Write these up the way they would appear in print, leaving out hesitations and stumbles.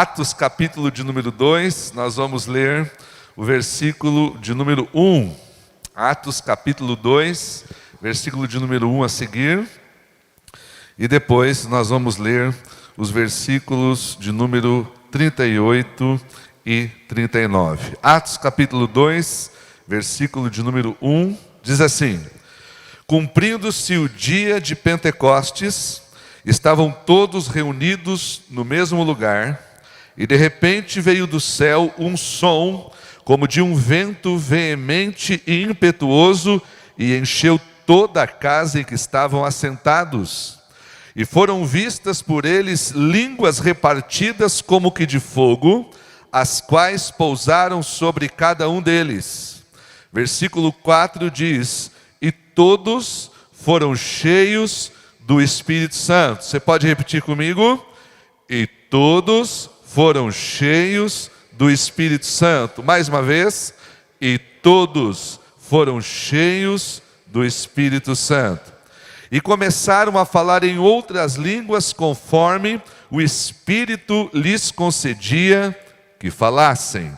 Atos capítulo de número 2, nós vamos ler o versículo de número 1. Atos capítulo 2, versículo de número 1 a seguir. E depois nós vamos ler os versículos de número 38 e 39. Atos capítulo 2, versículo de número 1, diz assim: Cumprindo-se o dia de Pentecostes, estavam todos reunidos no mesmo lugar, e de repente veio do céu um som, como de um vento veemente e impetuoso, e encheu toda a casa em que estavam assentados. E foram vistas por eles línguas repartidas como que de fogo, as quais pousaram sobre cada um deles. Versículo 4 diz: E todos foram cheios do Espírito Santo. Você pode repetir comigo? E todos foram cheios do Espírito Santo. Mais uma vez. E todos foram cheios do Espírito Santo. E começaram a falar em outras línguas, conforme o Espírito lhes concedia que falassem.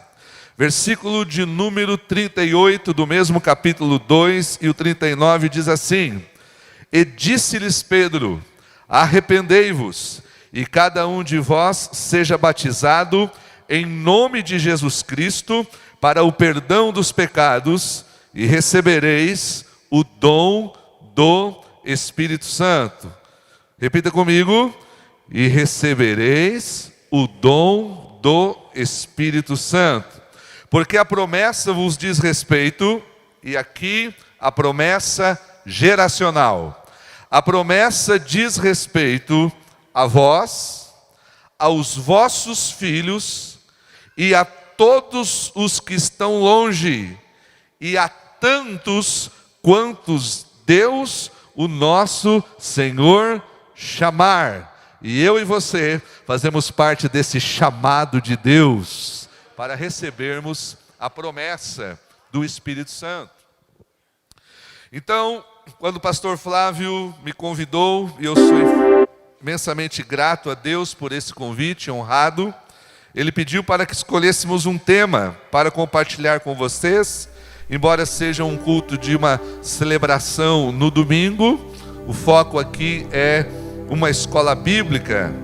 Versículo de número 38 do mesmo capítulo 2 e o 39 diz assim: E disse-lhes Pedro: Arrependei-vos, e cada um de vós seja batizado em nome de Jesus Cristo para o perdão dos pecados, e recebereis o dom do Espírito Santo. Repita comigo: e recebereis o dom do Espírito Santo. Porque a promessa vos diz respeito, e aqui a promessa geracional. A promessa diz respeito a vós, aos vossos filhos, e a todos os que estão longe, e a tantos quantos Deus, o nosso Senhor, chamar. E eu e você fazemos parte desse chamado de Deus para recebermos a promessa do Espírito Santo. Então, quando o pastor Flávio me convidou, e eu sou imensamente grato a Deus por esse convite, honrado, ele pediu para que escolhêssemos um tema para compartilhar com vocês. Embora seja um culto de uma celebração no domingo, o foco aqui é uma escola bíblica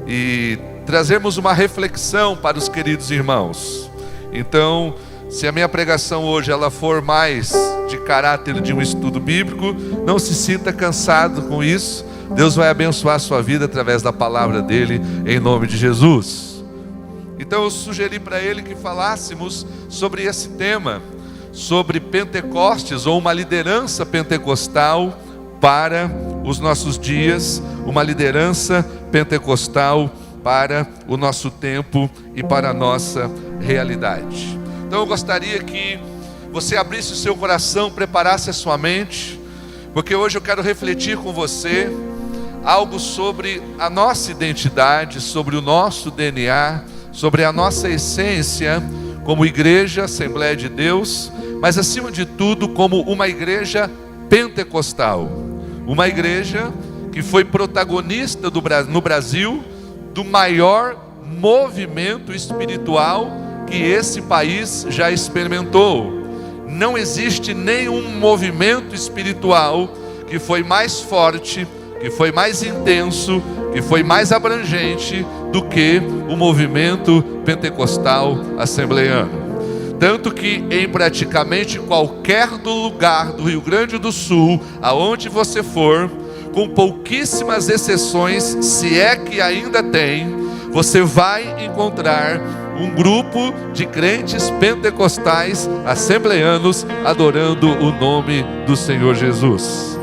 e trazermos uma reflexão para os queridos irmãos. Então, se a minha pregação hoje ela for mais de caráter de um estudo bíblico, não se sinta cansado com isso. Deus vai abençoar a sua vida através da palavra dele, em nome de Jesus. Então eu sugeri para ele que falássemos sobre esse tema, sobre Pentecostes, ou uma liderança pentecostal para os nossos dias, uma liderança pentecostal para o nosso tempo e para a nossa realidade. Então eu gostaria que você abrisse o seu coração, preparasse a sua mente, porque hoje eu quero refletir com você algo sobre a nossa identidade, sobre o nosso DNA, sobre a nossa essência como igreja, Assembleia de Deus, mas acima de tudo como uma igreja pentecostal. Uma igreja que foi protagonista no Brasil do maior movimento espiritual que esse país já experimentou. Não existe nenhum movimento espiritual que foi mais forte, que foi mais intenso, que foi mais abrangente do que o movimento pentecostal assembleiano. Tanto que em praticamente qualquer lugar do Rio Grande do Sul, aonde você for, com pouquíssimas exceções, se é que ainda tem, você vai encontrar um grupo de crentes pentecostais assembleianos adorando o nome do Senhor Jesus.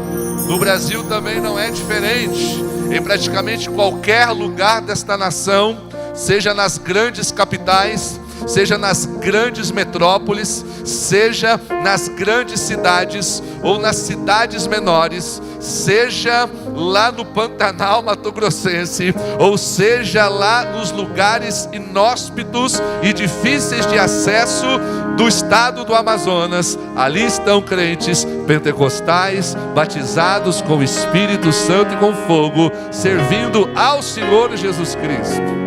No Brasil também não é diferente. Em praticamente qualquer lugar desta nação, seja nas grandes capitais, seja nas grandes metrópoles, seja nas grandes cidades ou nas cidades menores, seja lá no Pantanal Mato-Grossense, ou seja lá nos lugares inóspitos e difíceis de acesso do estado do Amazonas, ali estão crentes pentecostais, batizados com o Espírito Santo e com fogo, servindo ao Senhor Jesus Cristo.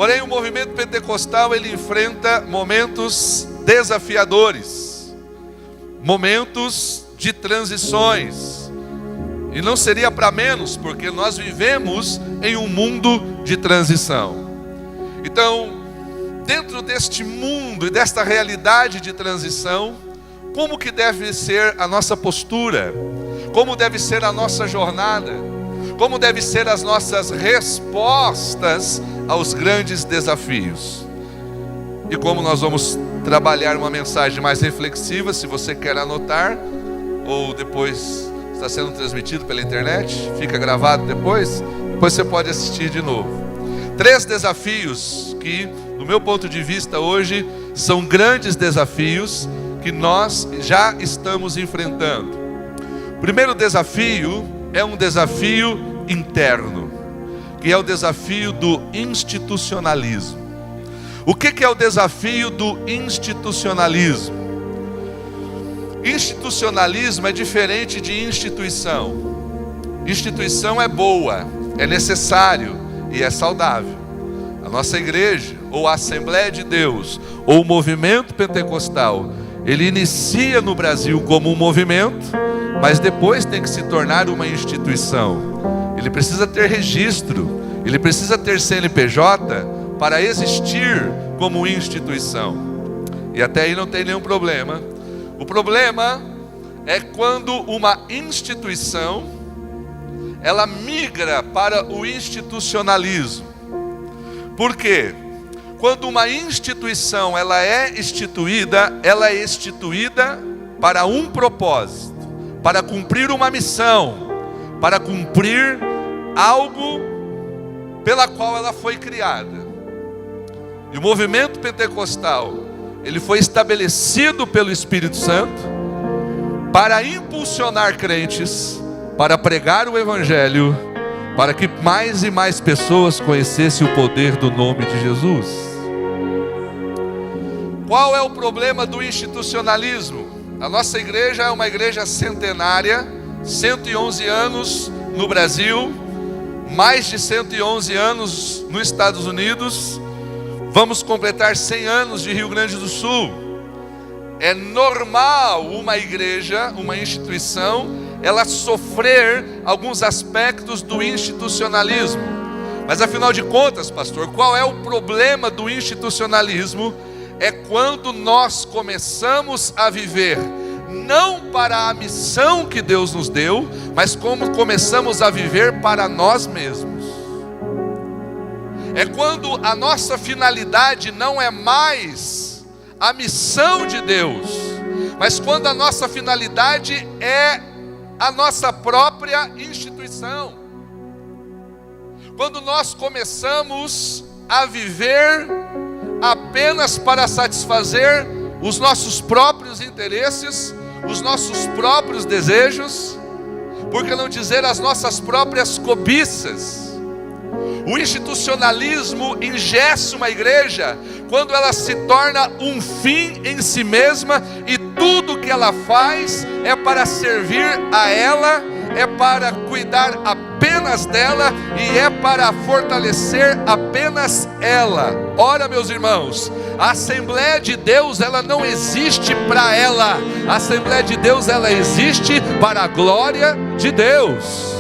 Porém, o movimento pentecostal, ele enfrenta momentos desafiadores, momentos de transições. E não seria para menos, porque nós vivemos em um mundo de transição. Então, dentro deste mundo e desta realidade de transição, como que deve ser a nossa postura? Como deve ser a nossa jornada? Como devem ser as nossas respostas aos grandes desafios? E como nós vamos trabalhar uma mensagem mais reflexiva, se você quer anotar, ou depois está sendo transmitido pela internet, fica gravado depois você pode assistir de novo. 3 desafios que, do meu ponto de vista hoje, são grandes desafios que nós já estamos enfrentando. O primeiro desafio é um desafio interno, que é o desafio do institucionalismo. O que é o desafio do institucionalismo? Institucionalismo é diferente de instituição. Instituição é boa, é necessário e é saudável. A nossa igreja, ou a Assembleia de Deus, ou o movimento pentecostal, ele inicia no Brasil como um movimento, mas depois tem que se tornar uma instituição. Ele precisa ter registro, ele precisa ter CNPJ para existir como instituição. E até aí não tem nenhum problema. O problema é quando uma instituição ela migra para o institucionalismo. Por quê? Quando uma instituição ela é instituída para um propósito, para cumprir uma missão, para cumprir algo pela qual ela foi criada. E o movimento pentecostal, ele foi estabelecido pelo Espírito Santo para impulsionar crentes, para pregar o Evangelho, para que mais e mais pessoas conhecessem o poder do nome de Jesus. Qual é o problema do institucionalismo? A nossa igreja é uma igreja centenária, 111 anos no Brasil, mais de 111 anos nos Estados Unidos. Vamos completar 100 anos de Rio Grande do Sul. É normal uma igreja, uma instituição, ela sofrer alguns aspectos do institucionalismo. Mas afinal de contas, pastor, qual é o problema do institucionalismo? É quando nós começamos a viver não para a missão que Deus nos deu, mas como começamos a viver para nós mesmos. É quando a nossa finalidade não é mais a missão de Deus, mas quando a nossa finalidade é a nossa própria instituição. Quando nós começamos a viver apenas para satisfazer os nossos próprios interesses, os nossos próprios desejos, por que não dizer as nossas próprias cobiças. O institucionalismo engessa uma igreja quando ela se torna um fim em si mesma e tudo que ela faz é para servir a ela, é para cuidar apenas dela e é para fortalecer apenas ela. Ora, meus irmãos, a Assembleia de Deus ela não existe para ela. A Assembleia de Deus ela existe para a glória de Deus.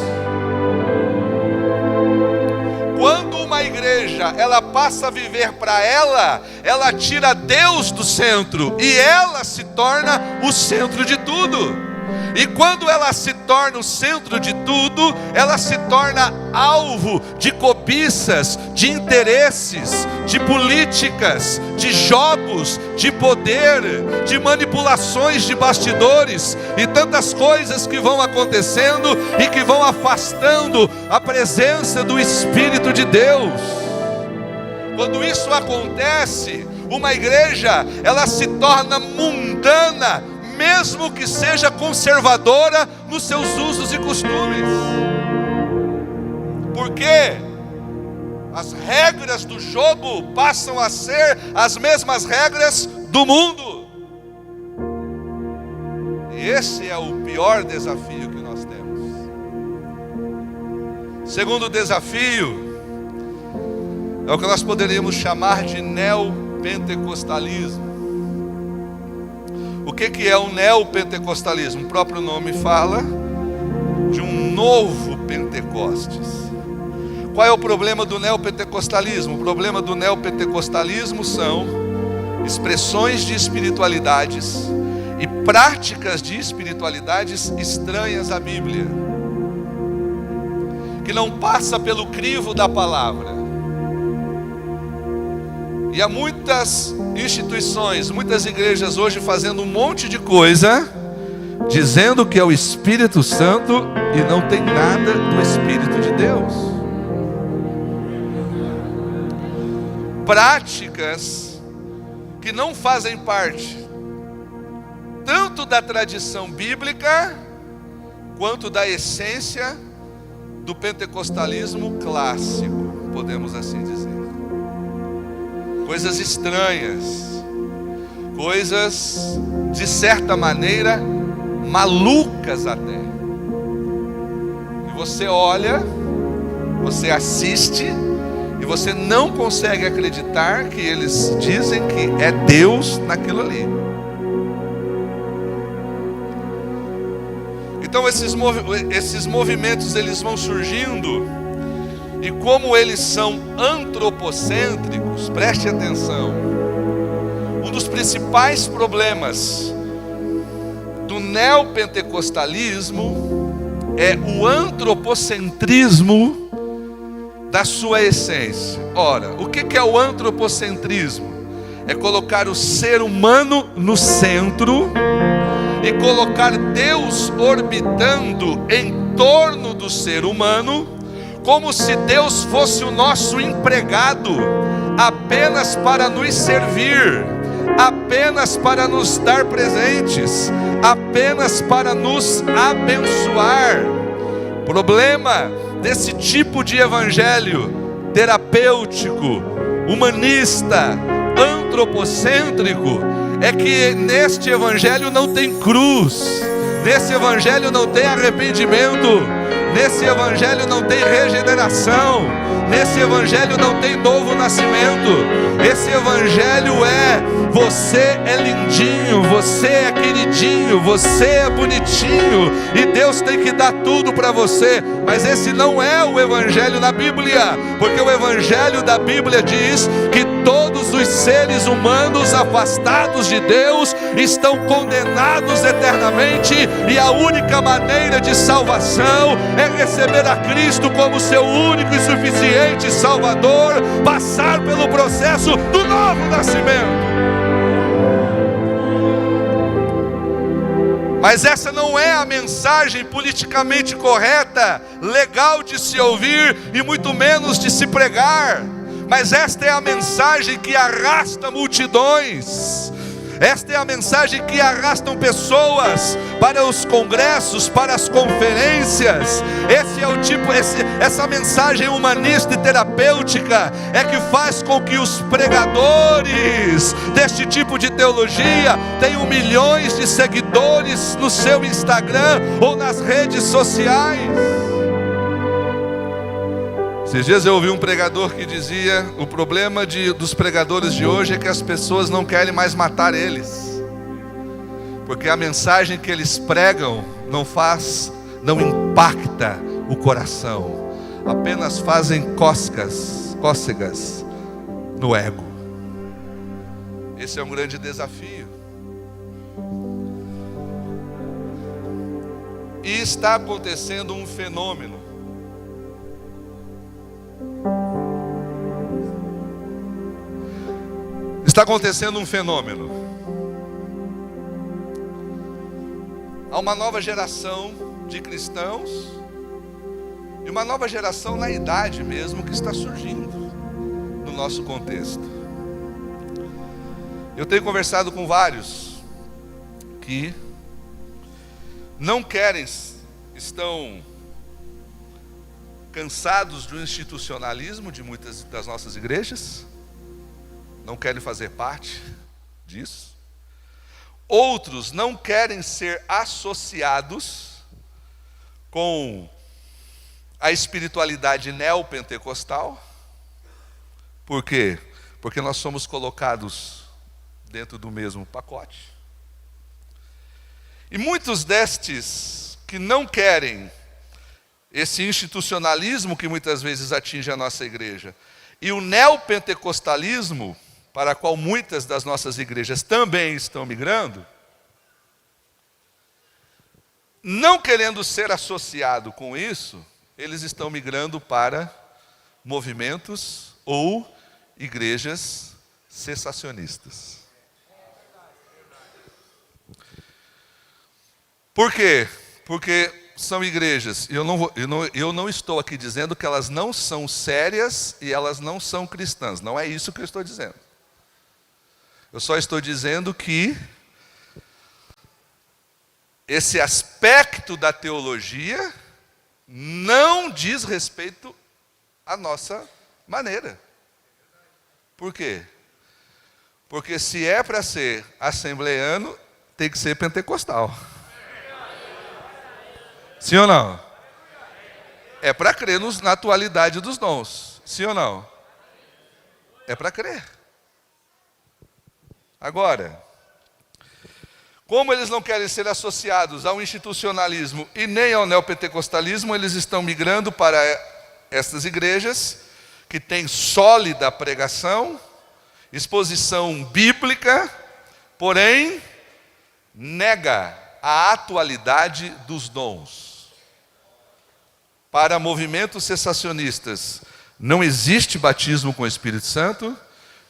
Quando uma igreja ela passa a viver para ela, ela tira Deus do centro e ela se torna o centro de tudo. E quando ela se torna o centro de tudo, ela se torna alvo de cobiças, de interesses, de políticas, de jogos, de poder, de manipulações de bastidores e tantas coisas que vão acontecendo e que vão afastando a presença do Espírito de Deus. Quando isso acontece, uma igreja, ela se torna mundana, mesmo que seja conservadora nos seus usos e costumes. Porque as regras do jogo passam a ser as mesmas regras do mundo. E esse é o pior desafio que nós temos. Segundo desafio É o que nós poderíamos chamar de neopentecostalismo. O que é o neopentecostalismo? O próprio nome fala de um novo Pentecostes. Qual é o problema do neopentecostalismo? O problema do neopentecostalismo são expressões de espiritualidades e práticas de espiritualidades estranhas à Bíblia, que não passa pelo crivo da palavra. E há muitas instituições, muitas igrejas hoje fazendo um monte de coisa, dizendo que é o Espírito Santo e não tem nada do Espírito de Deus. Práticas que não fazem parte tanto da tradição bíblica quanto da essência do pentecostalismo clássico, podemos assim dizer. Coisas estranhas, coisas de certa maneira malucas até. E você olha, você assiste e você não consegue acreditar que eles dizem que é Deus naquilo ali. Então esses movimentos eles vão surgindo, e como eles são antropocêntricos, preste atenção, um dos principais problemas do neopentecostalismo é o antropocentrismo da sua essência. Ora, o que é o antropocentrismo? É colocar o ser humano no centro e colocar Deus orbitando em torno do ser humano, como se Deus fosse o nosso empregado, apenas para nos servir, apenas para nos dar presentes, apenas para nos abençoar. Problema desse tipo de evangelho terapêutico, humanista, antropocêntrico, é que neste evangelho não tem cruz, nesse evangelho não tem arrependimento, nesse evangelho não tem regeneração, nesse evangelho não tem novo nascimento. Esse evangelho é: você é lindinho, você é queridinho, você é bonitinho e Deus tem que dar tudo para você. Mas esse não é o evangelho da Bíblia, porque o evangelho da Bíblia diz que todos os seres humanos afastados de Deus estão condenados eternamente, e a única maneira de salvação é receber a Cristo como seu único e suficiente Salvador, passar pelo processo do novo nascimento. Mas essa não é a mensagem politicamente correta, legal de se ouvir e muito menos de se pregar. Mas esta é a mensagem que arrasta multidões. Esta é a mensagem que arrastam pessoas para os congressos, para as conferências. Esse é o tipo, essa mensagem humanista e terapêutica é que faz com que os pregadores deste tipo de teologia tenham milhões de seguidores no seu Instagram ou nas redes sociais. Esses dias eu ouvi um pregador que dizia: o problema dos pregadores de hoje é que as pessoas não querem mais matar eles, porque a mensagem que eles pregam não impacta o coração, apenas fazem cócegas no ego. Esse é um grande desafio. E está acontecendo um fenômeno. Está acontecendo um fenômeno. Há uma nova geração de cristãos e uma nova geração na idade mesmo que está surgindo no nosso contexto. Eu tenho conversado com vários que não querem, estão cansados do institucionalismo de muitas das nossas igrejas, não querem fazer parte disso. Outros não querem ser associados com a espiritualidade neopentecostal, Por quê? Porque nós somos colocados dentro do mesmo pacote. E muitos destes que não querem esse institucionalismo que muitas vezes atinge a nossa igreja, e o neopentecostalismo, para o qual muitas das nossas igrejas também estão migrando, não querendo ser associado com isso, eles estão migrando para movimentos ou igrejas cessacionistas. Por quê? Porque são igrejas, eu não estou aqui dizendo que elas não são sérias e elas não são cristãs, não é isso que eu estou dizendo. Eu só estou dizendo que esse aspecto da teologia não diz respeito à nossa maneira. Por quê? Porque se é para ser assembleiano, tem que ser pentecostal. Sim ou não? É para crer na atualidade dos dons. Sim ou não? É para crer. Agora, como eles não querem ser associados ao institucionalismo e nem ao neopentecostalismo, eles estão migrando para estas igrejas que têm sólida pregação, exposição bíblica, porém nega a atualidade dos dons. Para movimentos cessacionistas, não existe batismo com o Espírito Santo,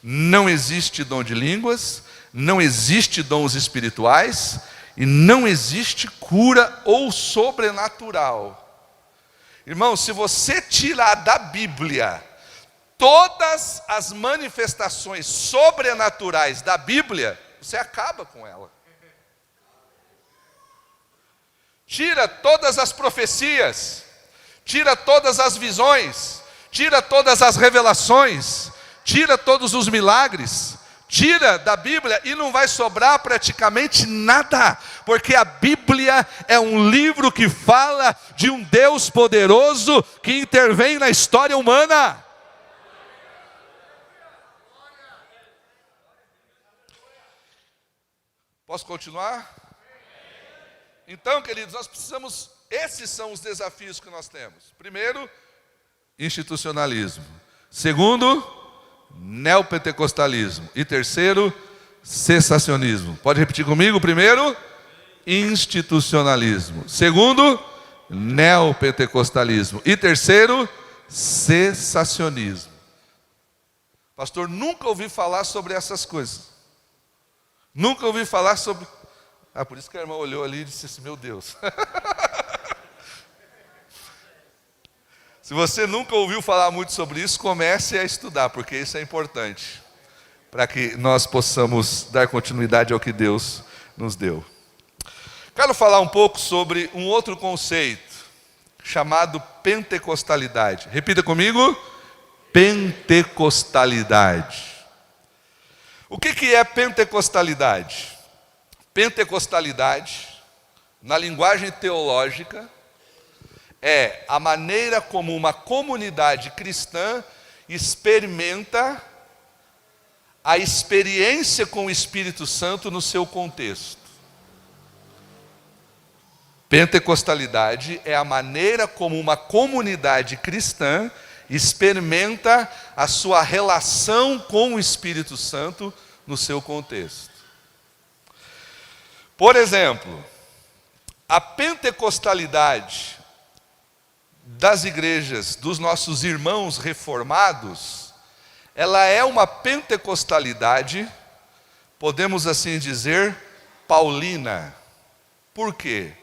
não existe dom de línguas, não existe dons espirituais e não existe cura ou sobrenatural. Irmão, se você tirar da Bíblia todas as manifestações sobrenaturais da Bíblia, você acaba com ela. Tira todas as profecias, tira todas as visões, tira todas as revelações, tira todos os milagres, tira da Bíblia e não vai sobrar praticamente nada, porque a Bíblia é um livro que fala de um Deus poderoso que intervém na história humana. Posso continuar? Então, queridos, nós precisamos, esses são os desafios que nós temos. Primeiro, institucionalismo. Segundo, neopentecostalismo. E terceiro, cessacionismo. Pode repetir comigo? Primeiro, institucionalismo. Segundo, neopentecostalismo. E terceiro, cessacionismo. Pastor, nunca ouvi falar sobre essas coisas. Nunca ouvi falar sobre... por isso que a irmã olhou ali e disse assim, meu Deus. Se você nunca ouviu falar muito sobre isso, comece a estudar, porque isso é importante, para que nós possamos dar continuidade ao que Deus nos deu. Quero falar um pouco sobre um outro conceito, chamado pentecostalidade. Repita comigo, pentecostalidade. O que é pentecostalidade? Pentecostalidade, na linguagem teológica, é a maneira como uma comunidade cristã experimenta a experiência com o Espírito Santo no seu contexto. Pentecostalidade é a maneira como uma comunidade cristã experimenta a sua relação com o Espírito Santo no seu contexto. Por exemplo, a pentecostalidade das igrejas dos nossos irmãos reformados, ela é uma pentecostalidade, podemos assim dizer, paulina. Por quê?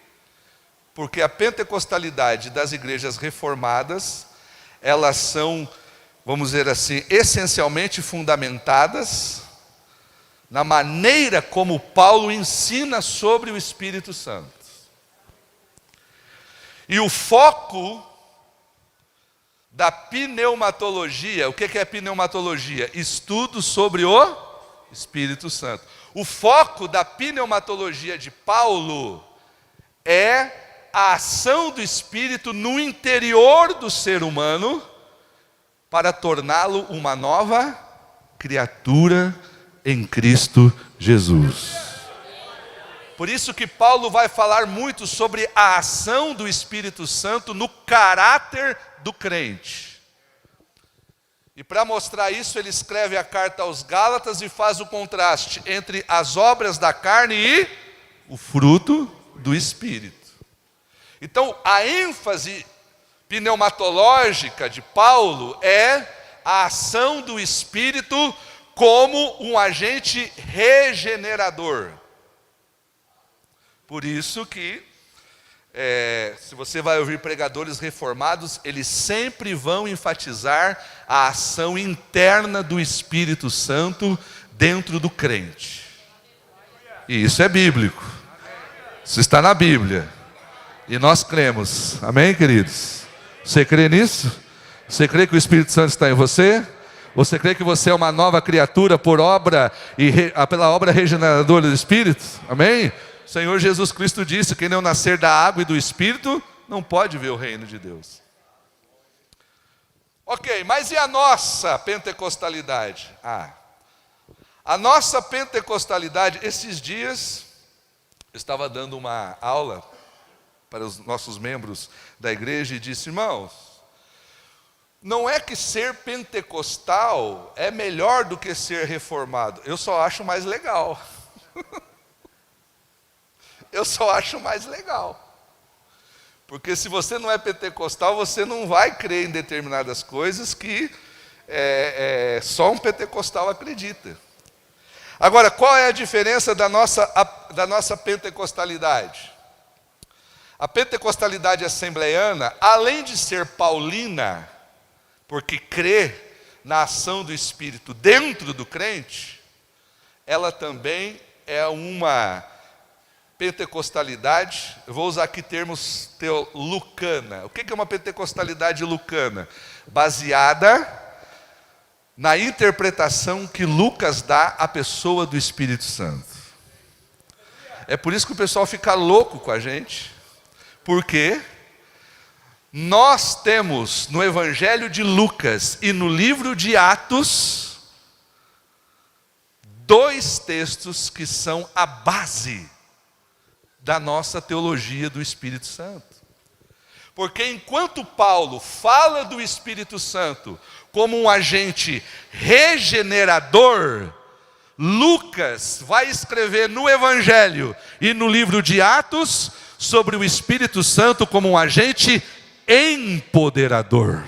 Porque a pentecostalidade das igrejas reformadas, elas são, vamos dizer assim, essencialmente fundamentadas na maneira como Paulo ensina sobre o Espírito Santo. E o foco da pneumatologia, o que é pneumatologia? Estudo sobre o Espírito Santo. O foco da pneumatologia de Paulo é a ação do Espírito no interior do ser humano, para torná-lo uma nova criatura em Cristo Jesus. Por isso que Paulo vai falar muito sobre a ação do Espírito Santo no caráter do crente. E para mostrar isso, ele escreve a carta aos Gálatas e faz o contraste entre as obras da carne e o fruto do Espírito. Então, a ênfase pneumatológica de Paulo é a ação do Espírito como um agente regenerador. Por isso que, se você vai ouvir pregadores reformados, eles sempre vão enfatizar a ação interna do Espírito Santo dentro do crente. E isso é bíblico. Isso está na Bíblia. E nós cremos. Amém, queridos? Você crê nisso? Você crê que o Espírito Santo está em você? Você crê que você é uma nova criatura por obra pela obra regeneradora do Espírito? Amém? O Senhor Jesus Cristo disse: quem não nascer da água e do Espírito não pode ver o reino de Deus. Ok, mas e a nossa pentecostalidade? A nossa pentecostalidade, esses dias, eu estava dando uma aula para os nossos membros da igreja e disse: irmãos, não é que ser pentecostal é melhor do que ser reformado. Eu só acho mais legal. Eu só acho mais legal. Porque se você não é pentecostal, você não vai crer em determinadas coisas que só um pentecostal acredita. Agora, qual é a diferença da nossa pentecostalidade? A pentecostalidade assembleiana, além de ser paulina, porque crê na ação do Espírito dentro do crente, ela também é uma pentecostalidade, eu vou usar aqui termos lucana. O que é uma pentecostalidade lucana? Baseada na interpretação que Lucas dá à pessoa do Espírito Santo. É por isso que o pessoal fica louco com a gente, porque nós temos no Evangelho de Lucas e no livro de Atos 2 textos que são a base da nossa teologia do Espírito Santo. Porque enquanto Paulo fala do Espírito Santo como um agente regenerador, Lucas vai escrever no Evangelho e no livro de Atos sobre o Espírito Santo como um agente empoderador.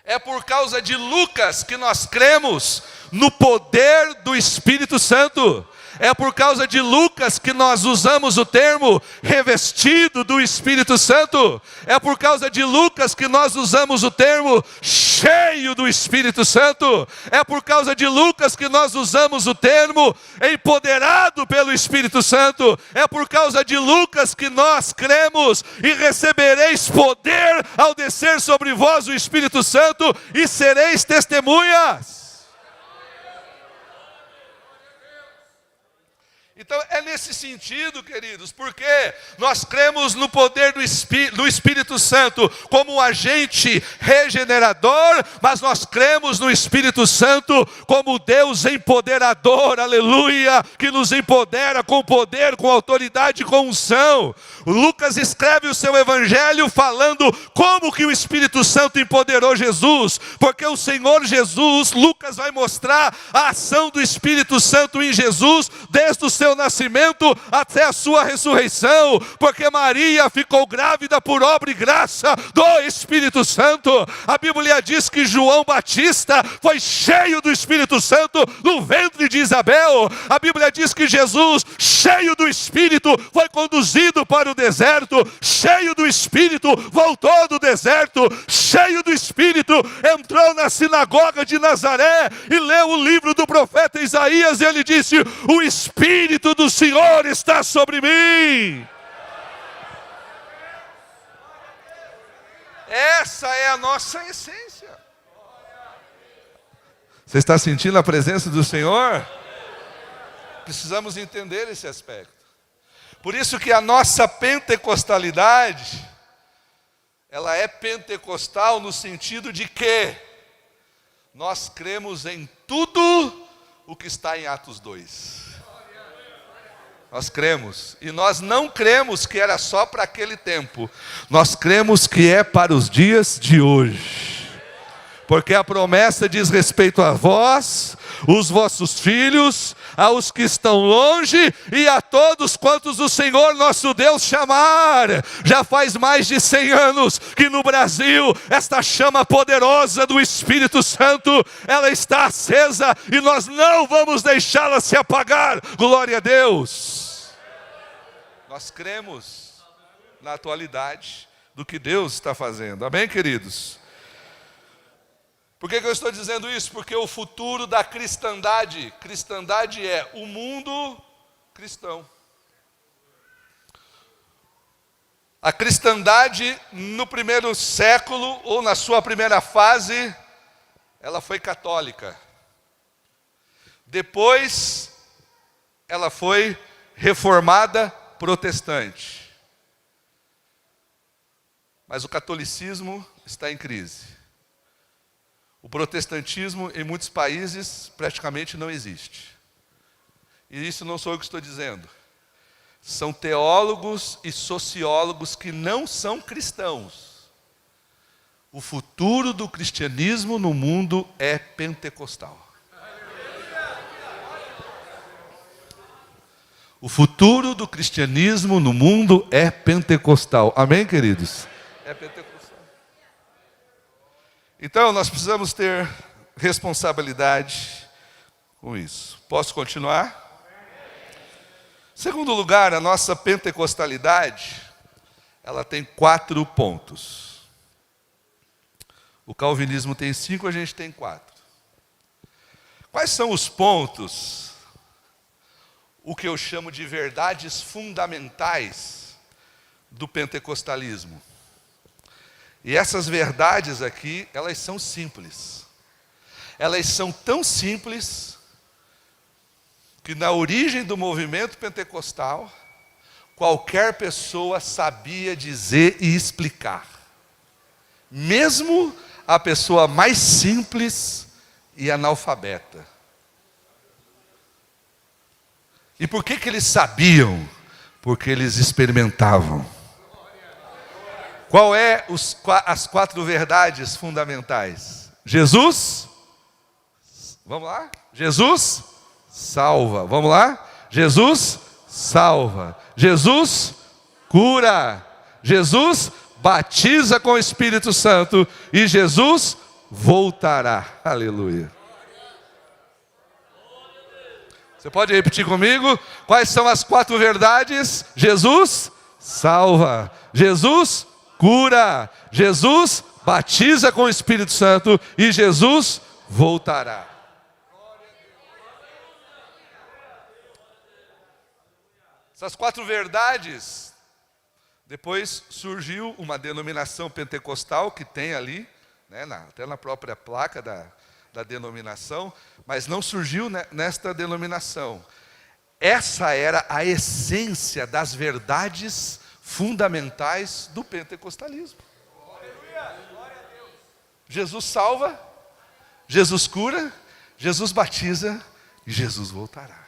É por causa de Lucas que nós cremos no poder do Espírito Santo. É por causa de Lucas que nós usamos o termo revestido do Espírito Santo. É por causa de Lucas que nós usamos o termo cheio do Espírito Santo. É por causa de Lucas que nós usamos o termo empoderado pelo Espírito Santo. É por causa de Lucas que nós cremos e recebereis poder ao descer sobre vós o Espírito Santo e sereis testemunhas. Então é nesse sentido, queridos, porque nós cremos no poder do Espírito Santo como um agente regenerador, mas nós cremos no Espírito Santo como Deus empoderador, aleluia, que nos empodera com poder, com autoridade, com unção. Lucas escreve o seu evangelho falando como que o Espírito Santo empoderou Jesus, porque o Senhor Jesus, Lucas vai mostrar a ação do Espírito Santo em Jesus desde o seu nascimento até a sua ressurreição, porque Maria ficou grávida por obra e graça do Espírito Santo. A Bíblia diz que João Batista foi cheio do Espírito Santo no ventre de Isabel. A Bíblia diz que Jesus, cheio do Espírito, foi conduzido para o deserto, cheio do Espírito, voltou do deserto, cheio do Espírito, entrou na sinagoga de Nazaré e leu o livro do profeta Isaías, e ele disse: o Espírito do Senhor está sobre mim. Essa é a nossa essência. Você está sentindo a presença do Senhor? Precisamos entender esse aspecto. Por isso que a nossa pentecostalidade ela é pentecostal no sentido de que nós cremos em tudo o que está em Atos 2. Nós cremos, e nós não cremos que era só para aquele tempo, nós cremos que é para os dias de hoje, porque a promessa diz respeito a vós, os vossos filhos, aos que estão longe e a todos quantos o Senhor nosso Deus chamar. Já faz mais de 100 anos que no Brasil esta chama poderosa do Espírito Santo, ela está acesa e nós não vamos deixá-la se apagar. Glória a Deus. Nós cremos na atualidade do que Deus está fazendo. Amém, queridos? Por que eu estou dizendo isso? Porque o futuro da cristandade é o mundo cristão. A cristandade no primeiro século, ou na sua primeira fase, ela foi católica. Depois, ela foi reformada protestante. Mas o catolicismo está em crise. O protestantismo em muitos países praticamente não existe. E isso não sou eu que estou dizendo. São teólogos e sociólogos que não são cristãos. O futuro do cristianismo no mundo é pentecostal. O futuro do cristianismo no mundo é pentecostal. Amém, queridos? É pentecostal. Então, nós precisamos ter responsabilidade com isso. Posso continuar? Segundo lugar, a nossa pentecostalidade, ela tem 4 pontos. O calvinismo tem 5, a gente tem 4. Quais são os pontos, o que eu chamo de verdades fundamentais do pentecostalismo? E essas verdades aqui, elas são simples. Elas são tão simples que na origem do movimento pentecostal, qualquer pessoa sabia dizer e explicar. Mesmo a pessoa mais simples e analfabeta. E por que eles sabiam? Porque eles experimentavam. Qual é as 4 verdades fundamentais? Jesus, vamos lá? Jesus salva. Vamos lá? Jesus salva. Jesus cura. Jesus batiza com o Espírito Santo. E Jesus voltará. Aleluia. Você pode repetir comigo? Quais são as 4 verdades? Jesus salva. Jesus cura. Jesus batiza com o Espírito Santo. E Jesus voltará. Essas 4 verdades, depois surgiu uma denominação pentecostal que tem ali, né, até na própria placa da denominação, mas não surgiu nesta denominação. Essa era a essência das verdades fundamentais do pentecostalismo. Jesus salva, Jesus cura, Jesus batiza e Jesus voltará.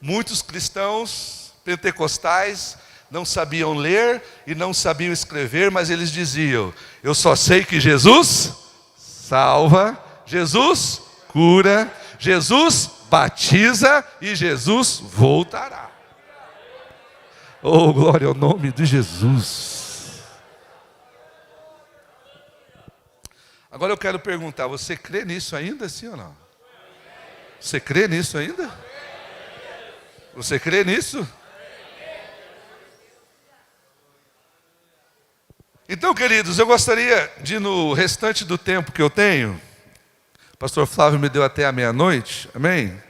Muitos cristãos pentecostais não sabiam ler e não sabiam escrever, mas eles diziam: eu só sei que Jesus salva, Jesus cura, Jesus batiza e Jesus voltará. Oh, glória ao nome de Jesus. Agora eu quero perguntar, você crê nisso ainda, sim ou não? Você crê nisso ainda? Você crê nisso? Então, queridos, eu gostaria de, no restante do tempo que eu tenho, o pastor Flávio me deu até a meia-noite, amém?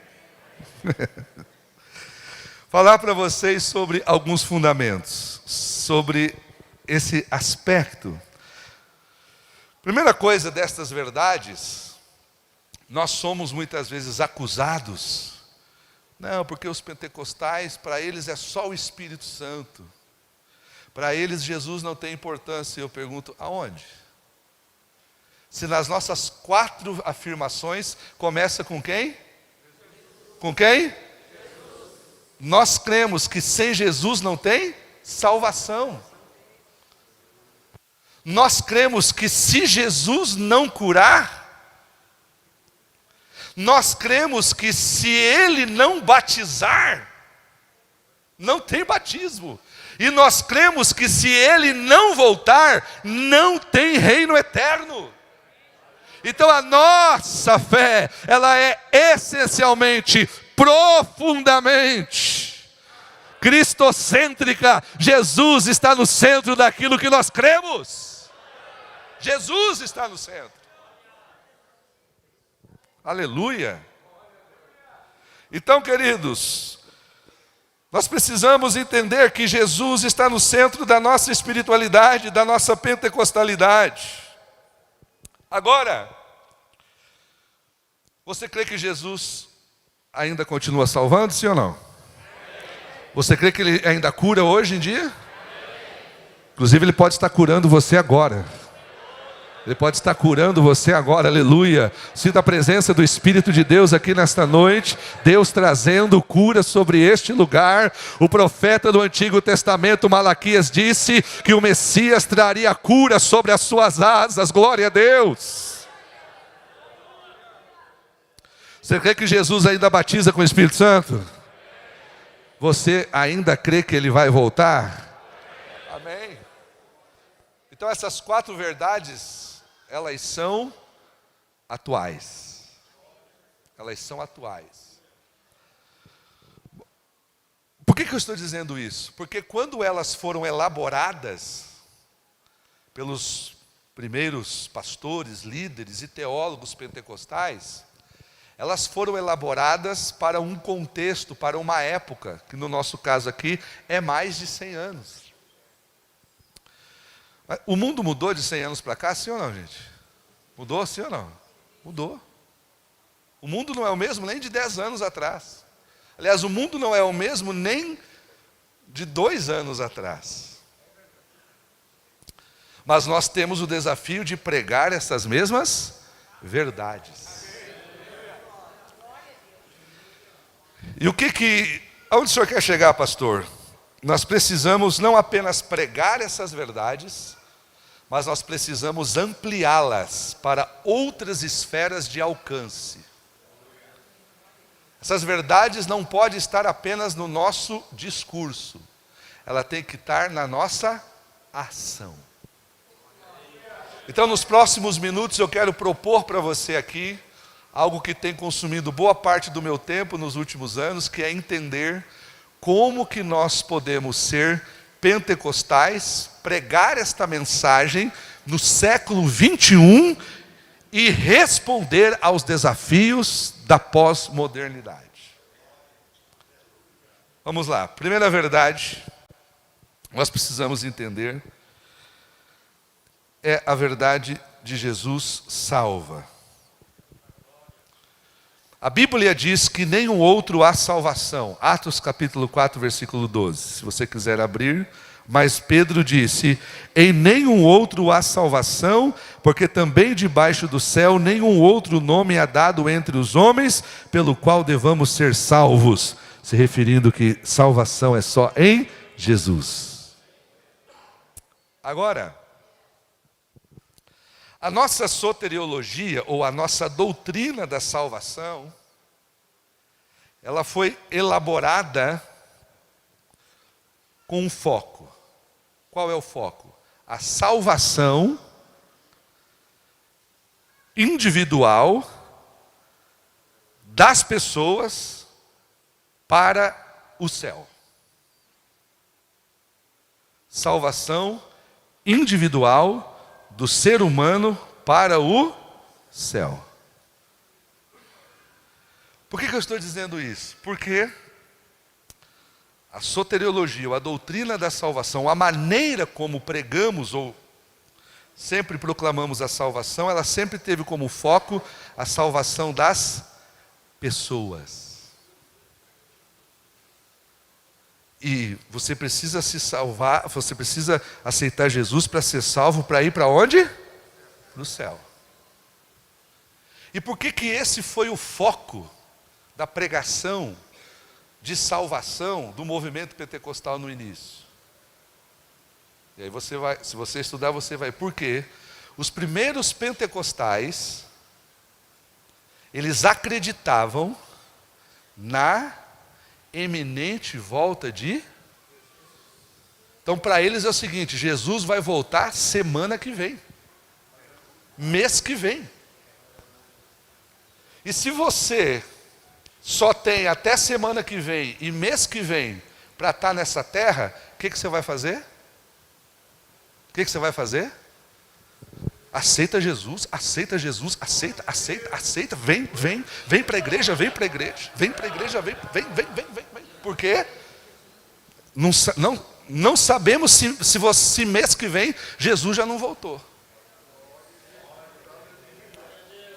Falar para vocês sobre alguns fundamentos, sobre esse aspecto. Primeira coisa destas verdades, nós somos muitas vezes acusados. Não, porque os pentecostais, para eles é só o Espírito Santo. Para eles, Jesus não tem importância. Eu pergunto, aonde? Se nas nossas 4 afirmações, começa com quem? Com quem? Nós cremos que sem Jesus não tem salvação. Nós cremos que se Jesus não curar, nós cremos que se Ele não batizar, não tem batismo. E nós cremos que se Ele não voltar, não tem reino eterno. Então a nossa fé, ela é essencialmente, profundamente cristocêntrica. Jesus está no centro daquilo que nós cremos. Jesus está no centro. Aleluia. Então, queridos, nós precisamos entender que Jesus está no centro da nossa espiritualidade, da nossa pentecostalidade. Agora, você crê que Jesus ainda continua salvando, sim ou não? Você crê que Ele ainda cura hoje em dia? Inclusive Ele pode estar curando você agora. Ele pode estar curando você agora, aleluia. Sinta a presença do Espírito de Deus aqui nesta noite. Deus trazendo cura sobre este lugar. O profeta do Antigo Testamento, Malaquias, disse que o Messias traria cura sobre as suas asas. Glória a Deus. Você crê que Jesus ainda batiza com o Espírito Santo? Você ainda crê que Ele vai voltar? Amém. Então essas 4 verdades, elas são atuais. Elas são atuais. Por que eu estou dizendo isso? Porque quando elas foram elaboradas pelos primeiros pastores, líderes e teólogos pentecostais, elas foram elaboradas para um contexto, para uma época, que no nosso caso aqui é mais de 100 anos. O mundo mudou de 100 anos para cá, sim ou não, gente? Mudou, sim ou não? Mudou. O mundo não é o mesmo nem de 10 anos atrás. Aliás, o mundo não é o mesmo nem de 2 anos atrás. Mas nós temos o desafio de pregar essas mesmas verdades. E aonde o senhor quer chegar, pastor? Nós precisamos não apenas pregar essas verdades, mas nós precisamos ampliá-las para outras esferas de alcance. Essas verdades não podem estar apenas no nosso discurso, ela tem que estar na nossa ação. Então, nos próximos minutos, eu quero propor para você aqui algo que tem consumido boa parte do meu tempo nos últimos anos, que é entender como que nós podemos ser pentecostais, pregar esta mensagem no século 21 e responder aos desafios da pós-modernidade. Vamos lá. Primeira verdade, nós precisamos entender, é a verdade de Jesus salva. A Bíblia diz que nenhum outro há salvação. Atos capítulo 4, versículo 12. Se você quiser abrir. Mas Pedro disse: em nenhum outro há salvação, porque também debaixo do céu nenhum outro nome é dado entre os homens, pelo qual devamos ser salvos. Se referindo que salvação é só em Jesus. Agora, a nossa soteriologia, ou a nossa doutrina da salvação, ela foi elaborada com um foco. Qual é o foco? A salvação individual das pessoas para o céu. Salvação individual do ser humano para o céu. Por que eu estou dizendo isso? Porque a soteriologia, ou a doutrina da salvação, a maneira como pregamos ou sempre proclamamos a salvação, ela sempre teve como foco a salvação das pessoas. E você precisa se salvar, você precisa aceitar Jesus para ser salvo, para ir para onde? Para o céu. E por que que esse foi o foco da pregação de salvação do movimento pentecostal no início? E aí você vai, se você estudar, você vai. Por quê? Os primeiros pentecostais, eles acreditavam na eminente volta de... Então para eles é o seguinte: Jesus vai voltar semana que vem, mês que vem. E se você só tem até semana que vem e mês que vem para estar nessa terra, o que você vai fazer? O que você vai fazer? Aceita Jesus, aceita Jesus, aceita, vem para a igreja, vem para a igreja, vem. Por quê? Não sabemos se mês que vem Jesus já não voltou.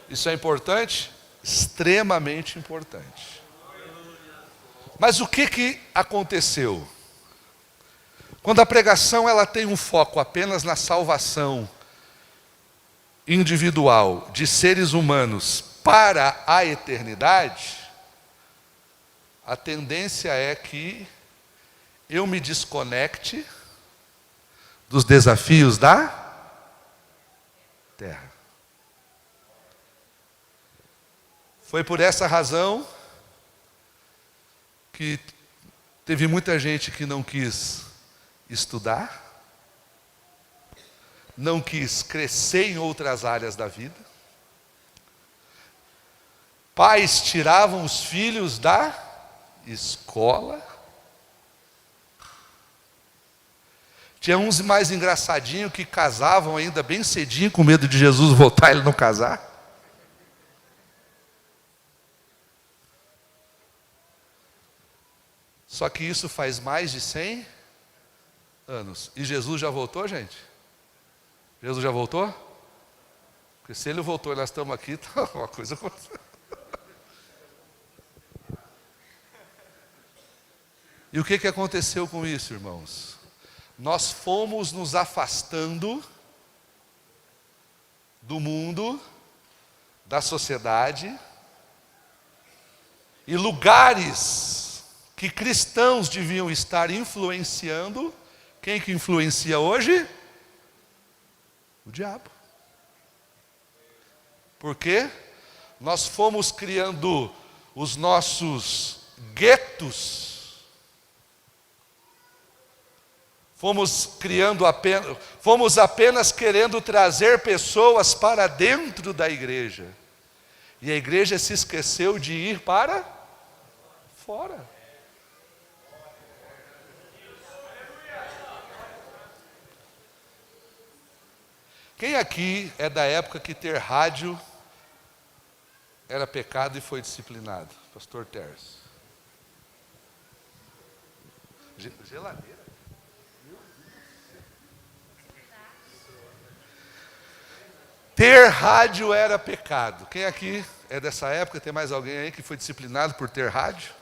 Isso é importante? Extremamente importante. Mas o que aconteceu? Quando a pregação ela tem um foco apenas na salvação individual de seres humanos para a eternidade, a tendência é que eu me desconecte dos desafios da terra. Foi por essa razão que teve muita gente que não quis estudar, não quis crescer em outras áreas da vida. Pais tiravam os filhos da escola. Tinha uns mais engraçadinhos que casavam ainda bem cedinho, com medo de Jesus voltar e ele não casar. Só que isso faz mais de 100 anos. E Jesus já voltou, gente? Jesus já voltou? Porque se ele voltou e nós estamos aqui, tá uma coisa... E o que aconteceu com isso, irmãos? Nós fomos nos afastando do mundo, da sociedade, e lugares que cristãos deviam estar influenciando. Quem que influencia hoje? O diabo. Por quê? Nós fomos criando os nossos guetos. Fomos apenas querendo trazer pessoas para dentro da igreja. E a igreja se esqueceu de ir para fora. Quem aqui é da época que ter rádio era pecado e foi disciplinado? Pastor Terce. Geladeira? Ter rádio era pecado. Quem aqui é dessa época? Tem mais alguém aí que foi disciplinado por ter rádio?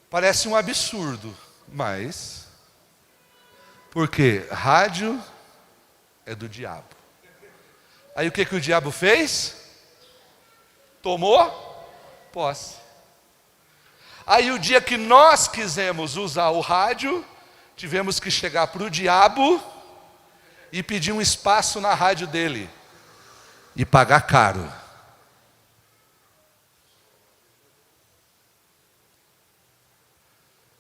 Parece um absurdo, mas... Porque rádio é do diabo. Aí o que o diabo fez? Tomou posse. Aí o dia que nós quisemos usar o rádio, tivemos que chegar para o diabo e pedir um espaço na rádio dele e pagar caro.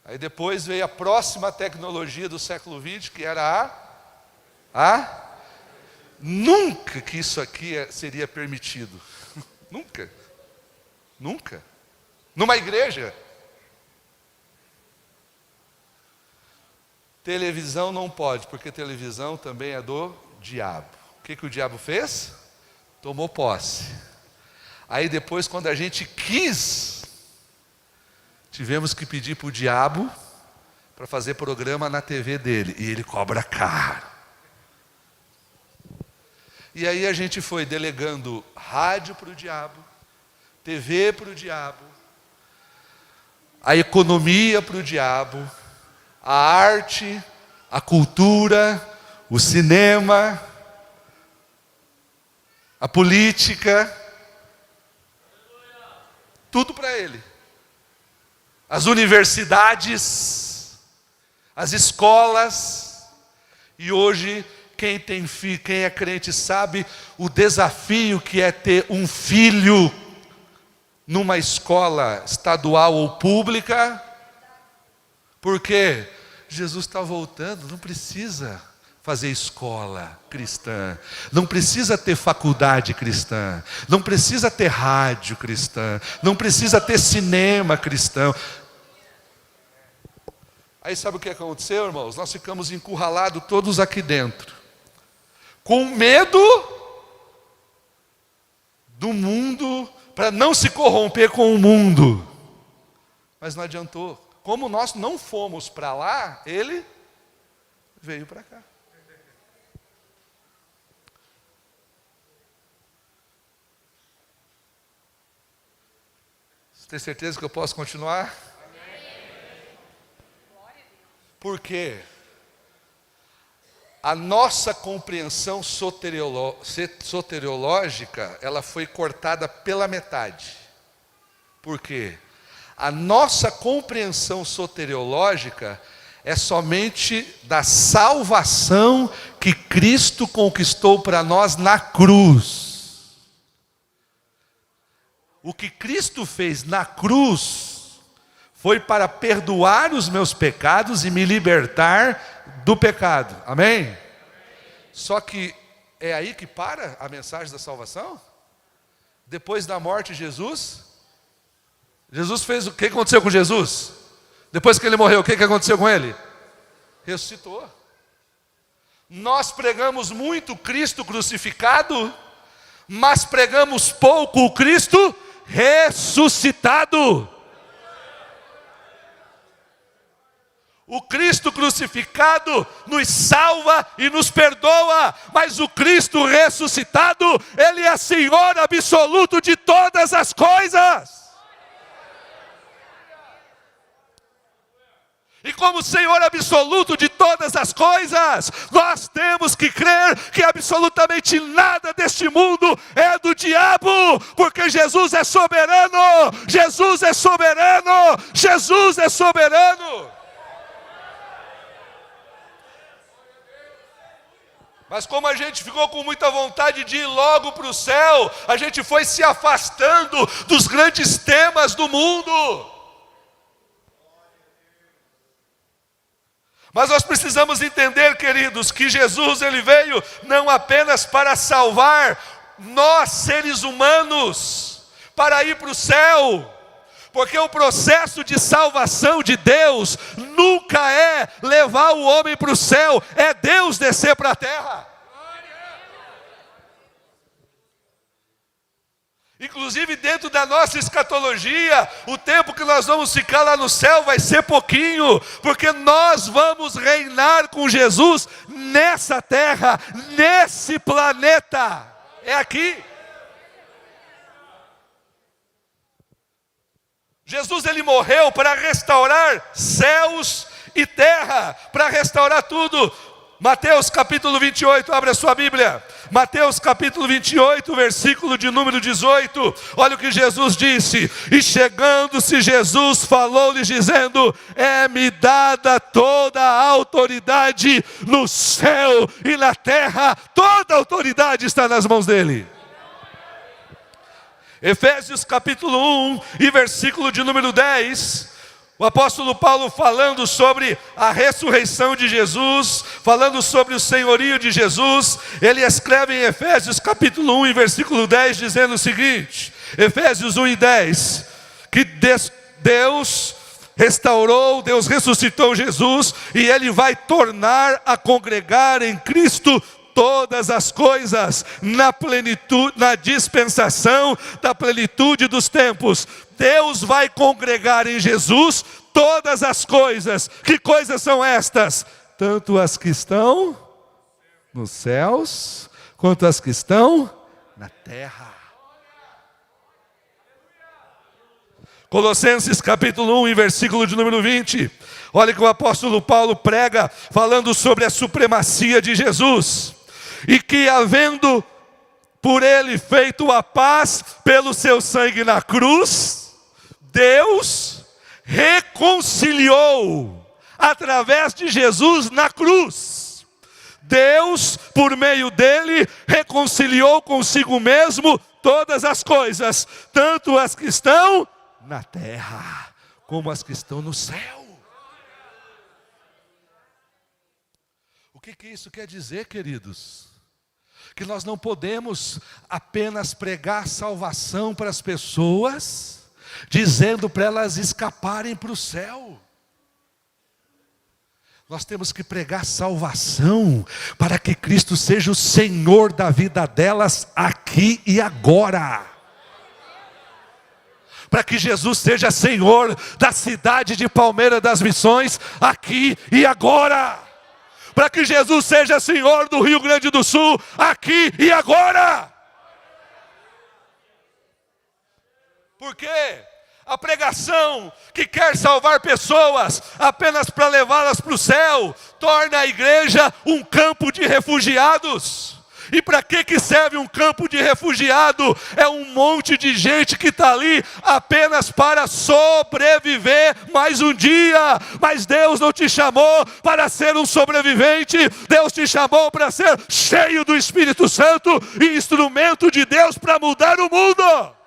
Aí depois veio a próxima tecnologia do século XX, que era nunca que isso aqui seria permitido. Nunca. Numa igreja. Televisão não pode, porque televisão também é do diabo. O que o diabo fez? Tomou posse. Aí depois, quando a gente quis, tivemos que pedir para o diabo para fazer programa na TV dele. E ele cobra caro. E aí a gente foi delegando rádio para o diabo, TV para o diabo. a economia para o diabo, a arte, a cultura, o cinema, a política, tudo para ele. As universidades, as escolas, e hoje quem tem filho, quem é crente sabe o desafio que é ter um filho numa escola estadual ou pública, porque Jesus está voltando, não precisa fazer escola cristã, não precisa ter faculdade cristã, não precisa ter rádio cristã, não precisa ter cinema cristão. Aí sabe o que aconteceu, irmãos? Nós ficamos encurralados todos aqui dentro, com medo do mundo, para não se corromper com o mundo. Mas não adiantou. Como nós não fomos para lá, ele veio para cá. Você tem certeza que eu posso continuar? Porque a nossa compreensão soteriológica, ela foi cortada pela metade. Por quê? A nossa compreensão soteriológica é somente da salvação que Cristo conquistou para nós na cruz. O que Cristo fez na cruz foi para perdoar os meus pecados e me libertar do pecado. Amém? Só que é aí que para a mensagem da salvação? Depois da morte de Jesus fez o que aconteceu com Jesus? Depois que ele morreu, o que aconteceu com ele? Ressuscitou. Nós pregamos muito Cristo crucificado, mas pregamos pouco o Cristo ressuscitado. O Cristo crucificado nos salva e nos perdoa, mas o Cristo ressuscitado, Ele é Senhor absoluto de todas as coisas. E como Senhor absoluto de todas as coisas, nós temos que crer que absolutamente nada deste mundo é do diabo, porque Jesus é soberano, Jesus é soberano, Jesus é soberano. Mas como a gente ficou com muita vontade de ir logo para o céu, a gente foi se afastando dos grandes temas do mundo. Mas nós precisamos entender, queridos, que Jesus ele veio não apenas para salvar nós seres humanos, para ir para o céu. Porque o processo de salvação de Deus nunca é levar o homem para o céu, é Deus descer para a terra. Inclusive dentro da nossa escatologia, o tempo que nós vamos ficar lá no céu vai ser pouquinho, porque nós vamos reinar com Jesus nessa terra, nesse planeta. É aqui. Jesus ele morreu para restaurar céus e terra, para restaurar tudo. Mateus capítulo 28, abre a sua Bíblia. Mateus capítulo 28, versículo de número 18. Olha o que Jesus disse. E chegando-se Jesus, falou-lhes dizendo: é-me dada toda a autoridade no céu e na terra. Toda a autoridade está nas mãos dele. Efésios capítulo 1 e versículo de número 10, o apóstolo Paulo falando sobre a ressurreição de Jesus, falando sobre o senhorio de Jesus, ele escreve em Efésios capítulo 1 e versículo 10, dizendo o seguinte, Efésios 1 e 10, que Deus restaurou, Deus ressuscitou Jesus, e Ele vai tornar a congregar em Cristo todas as coisas na plenitude, na dispensação da plenitude dos tempos. Deus vai congregar em Jesus todas as coisas. Que coisas são estas? Tanto as que estão nos céus, quanto as que estão na terra. Colossenses capítulo 1, em versículo de número 20. Olha que o apóstolo Paulo prega falando sobre a supremacia de Jesus. E que havendo por ele feito a paz pelo seu sangue na cruz, Deus reconciliou através de Jesus na cruz. Deus, por meio dele, reconciliou consigo mesmo todas as coisas, tanto as que estão na terra, como as que estão no céu. O que isso quer dizer, queridos? Que nós não podemos apenas pregar salvação para as pessoas, dizendo para elas escaparem para o céu. Nós temos que pregar salvação para que Cristo seja o Senhor da vida delas aqui e agora. Para que Jesus seja Senhor da cidade de Palmeira das Missões aqui e agora. Para que Jesus seja Senhor do Rio Grande do Sul aqui e agora. Por quê? A pregação que quer salvar pessoas apenas para levá-las para o céu, torna a igreja um campo de refugiados. E para que serve um campo de refugiado? É um monte de gente que está ali apenas para sobreviver mais um dia. Mas Deus não te chamou para ser um sobrevivente. Deus te chamou para ser cheio do Espírito Santo e instrumento de Deus para mudar o mundo.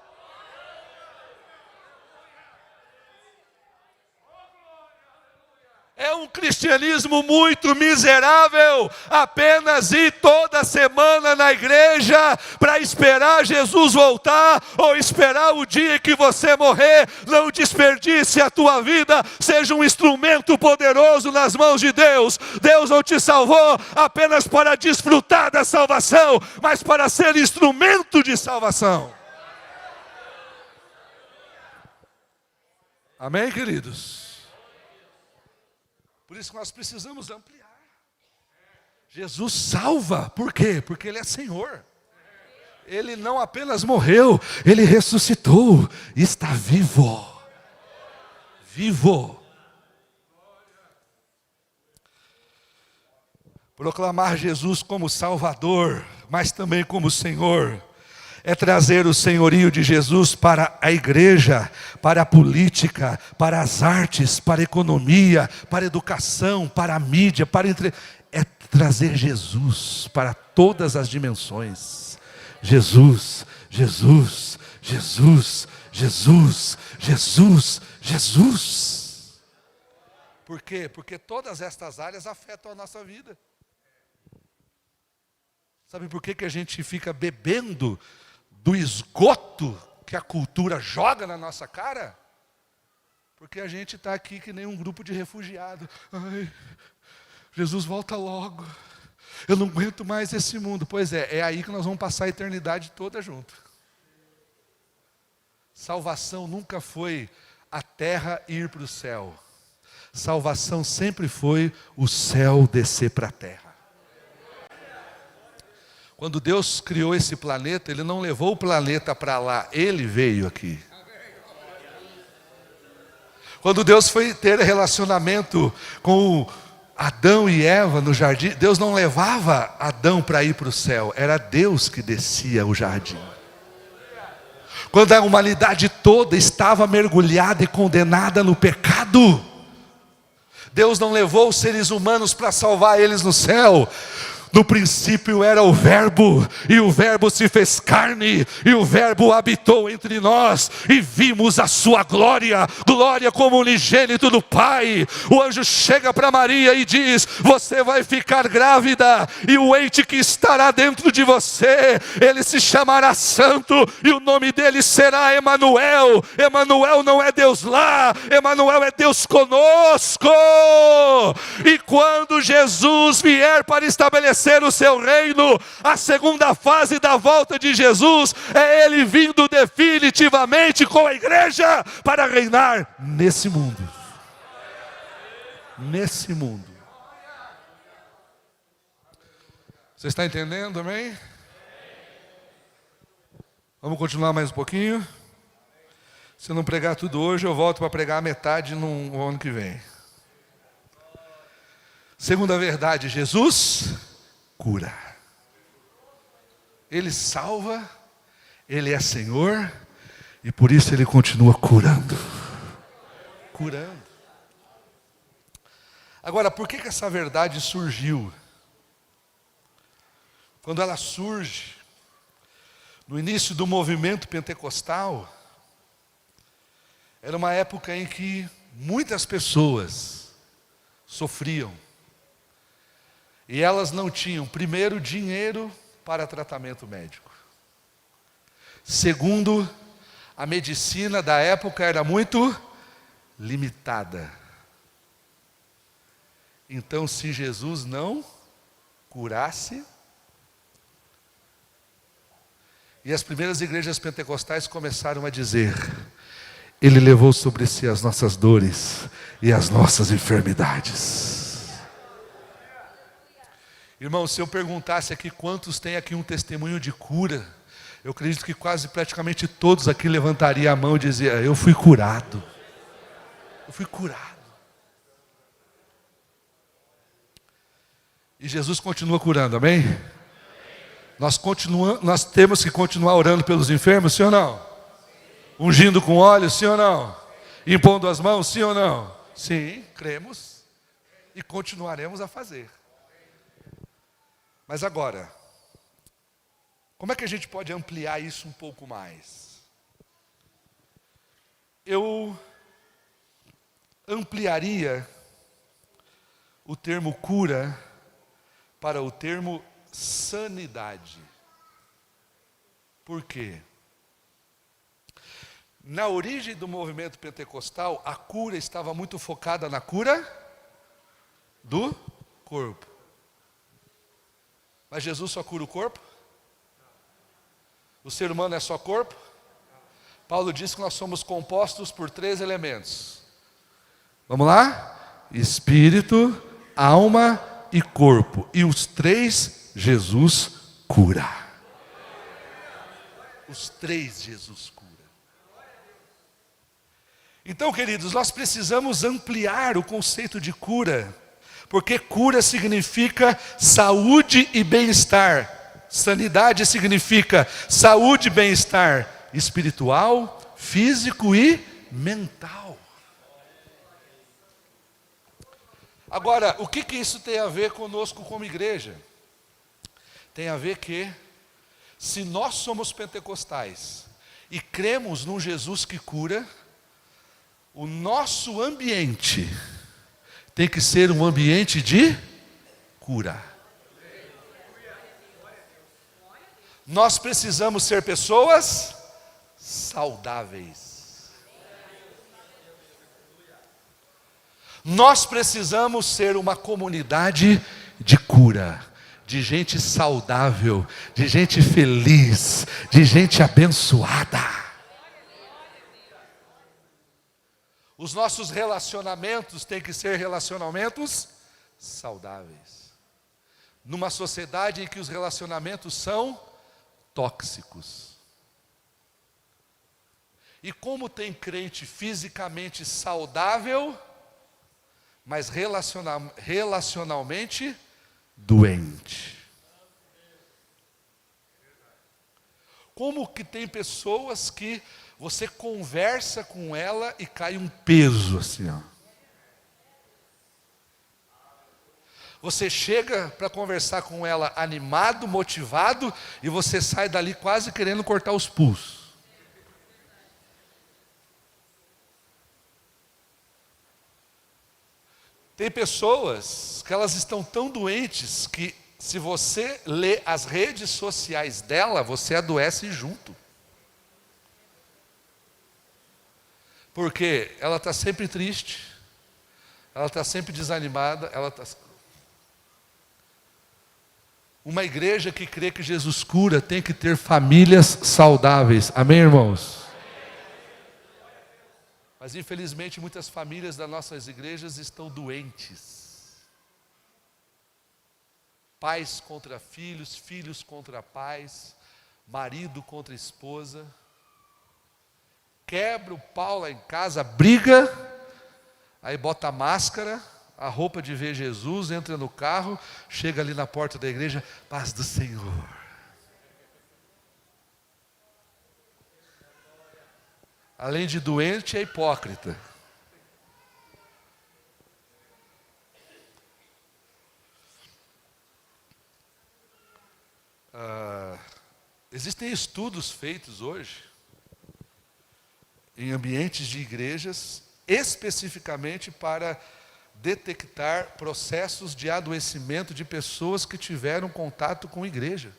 É um cristianismo muito miserável, apenas ir toda semana na igreja para esperar Jesus voltar ou esperar o dia que você morrer. Não desperdice a tua vida, seja um instrumento poderoso nas mãos de Deus. Deus não te salvou apenas para desfrutar da salvação, mas para ser instrumento de salvação. Amém, queridos? Por isso que nós precisamos ampliar. Jesus salva, por quê? Porque Ele é Senhor. Ele não apenas morreu, Ele ressuscitou, está vivo. Vivo. Proclamar Jesus como Salvador, mas também como Senhor, é trazer o senhorio de Jesus para a igreja, para a política, para as artes, para a economia, para a educação, para a mídia, é trazer Jesus para todas as dimensões. Jesus, Jesus, Jesus, Jesus, Jesus, Jesus. Por quê? Porque todas estas áreas afetam a nossa vida. Sabe por que a gente fica bebendo do esgoto que a cultura joga na nossa cara? Porque a gente está aqui que nem um grupo de refugiados. Ai, Jesus volta logo. Eu não aguento mais esse mundo. Pois é aí que nós vamos passar a eternidade toda junto. Salvação nunca foi a terra ir para o céu. Salvação sempre foi o céu descer para a terra. Quando Deus criou esse planeta, Ele não levou o planeta para lá, Ele veio aqui. Quando Deus foi ter relacionamento com Adão e Eva no jardim, Deus não levava Adão para ir para o céu, era Deus que descia o jardim. Quando a humanidade toda estava mergulhada e condenada no pecado, Deus não levou os seres humanos para salvar eles no céu. No princípio era o Verbo, e o Verbo se fez carne, e o Verbo habitou entre nós, e vimos a sua glória, glória como unigênito do Pai. O anjo chega para Maria e diz: você vai ficar grávida, e o ente que estará dentro de você, ele se chamará Santo, e o nome dele será Emanuel. Emanuel não é Deus lá, Emanuel é Deus conosco. E quando Jesus vier para estabelecer o seu reino, a segunda fase da volta de Jesus é Ele vindo definitivamente com a igreja para reinar nesse mundo. Nesse mundo. Você está entendendo, amém? Vamos continuar mais um pouquinho? Se eu não pregar tudo hoje, eu volto para pregar a metade no ano que vem. Segunda verdade, Jesus cura. Ele salva, Ele é Senhor, e por isso Ele continua curando. Curando. Agora, por que essa verdade surgiu? Quando ela surge, no início do movimento pentecostal, era uma época em que muitas pessoas sofriam. E elas não tinham, primeiro, dinheiro para tratamento médico. Segundo, a medicina da época era muito limitada. Então, se Jesus não curasse, e as primeiras igrejas pentecostais começaram a dizer: Ele levou sobre si as nossas dores e as nossas enfermidades. Irmão, se eu perguntasse aqui quantos tem aqui um testemunho de cura, eu acredito que quase praticamente todos aqui levantariam a mão e diziam: eu fui curado. Eu fui curado. E Jesus continua curando, amém? Nós temos que continuar orando pelos enfermos, sim ou não? Ungindo com óleo, sim ou não? Impondo as mãos, sim ou não? Sim, cremos e continuaremos a fazer. Mas agora, como é que a gente pode ampliar isso um pouco mais? Eu ampliaria o termo cura para o termo sanidade. Por quê? Na origem do movimento pentecostal, a cura estava muito focada na cura do corpo. Mas Jesus só cura o corpo? O ser humano é só corpo? Paulo diz que nós somos compostos por 3 elementos. Vamos lá? Espírito, alma e corpo. E os 3, Jesus cura. Os 3, Jesus cura. Então, queridos, nós precisamos ampliar o conceito de cura, porque cura significa saúde e bem-estar. Sanidade significa saúde e bem-estar espiritual, físico e mental. Agora, o que isso tem a ver conosco como igreja? Tem a ver que, se nós somos pentecostais e cremos num Jesus que cura, o nosso ambiente tem que ser um ambiente de cura. Nós precisamos ser pessoas saudáveis. Nós precisamos ser uma comunidade de cura, de gente saudável, de gente feliz, de gente abençoada. Os nossos relacionamentos têm que ser relacionamentos saudáveis. Numa sociedade em que os relacionamentos são tóxicos. E como tem crente fisicamente saudável, mas relacionalmente doente? Como que tem pessoas que você conversa com ela e cai um peso assim, ó. Você chega para conversar com ela animado, motivado, e você sai dali quase querendo cortar os pulsos. Tem pessoas que elas estão tão doentes que, se você lê as redes sociais dela, você adoece junto. Porque ela está sempre triste, ela está sempre desanimada, Uma igreja que crê que Jesus cura tem que ter famílias saudáveis. Amém, irmãos? Mas infelizmente muitas famílias das nossas igrejas estão doentes. Pais contra filhos, filhos contra pais, marido contra esposa. quebra o pau lá em casa, briga, aí bota a máscara, a roupa de ver Jesus, entra no carro, chega ali na porta da igreja, paz do Senhor. Além de doente, é hipócrita. Existem estudos feitos hoje em ambientes de igrejas, especificamente para detectar processos de adoecimento de pessoas que tiveram contato com a igreja,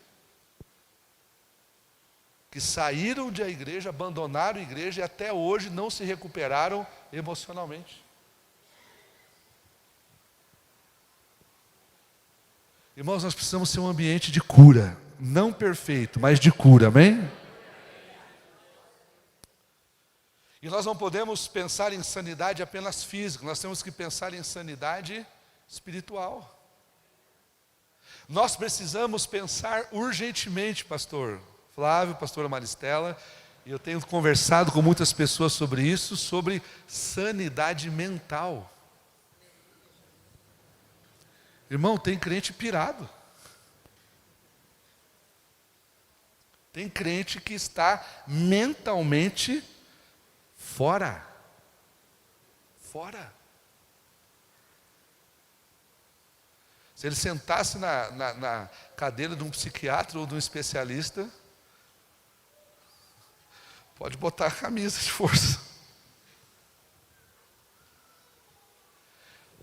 que saíram da igreja, abandonaram a igreja e até hoje não se recuperaram emocionalmente. Irmãos, nós precisamos ser um ambiente de cura, não perfeito, mas de cura, amém? E nós não podemos pensar em sanidade apenas física, nós temos que pensar em sanidade espiritual. Nós precisamos pensar urgentemente, pastor Flávio, pastora Maristela, e eu tenho conversado com muitas pessoas sobre isso, sobre sanidade mental. Irmão, tem crente pirado. Tem crente que está mentalmente fora. Fora. Se ele sentasse na cadeira de um psiquiatra ou de um especialista, pode botar a camisa de força.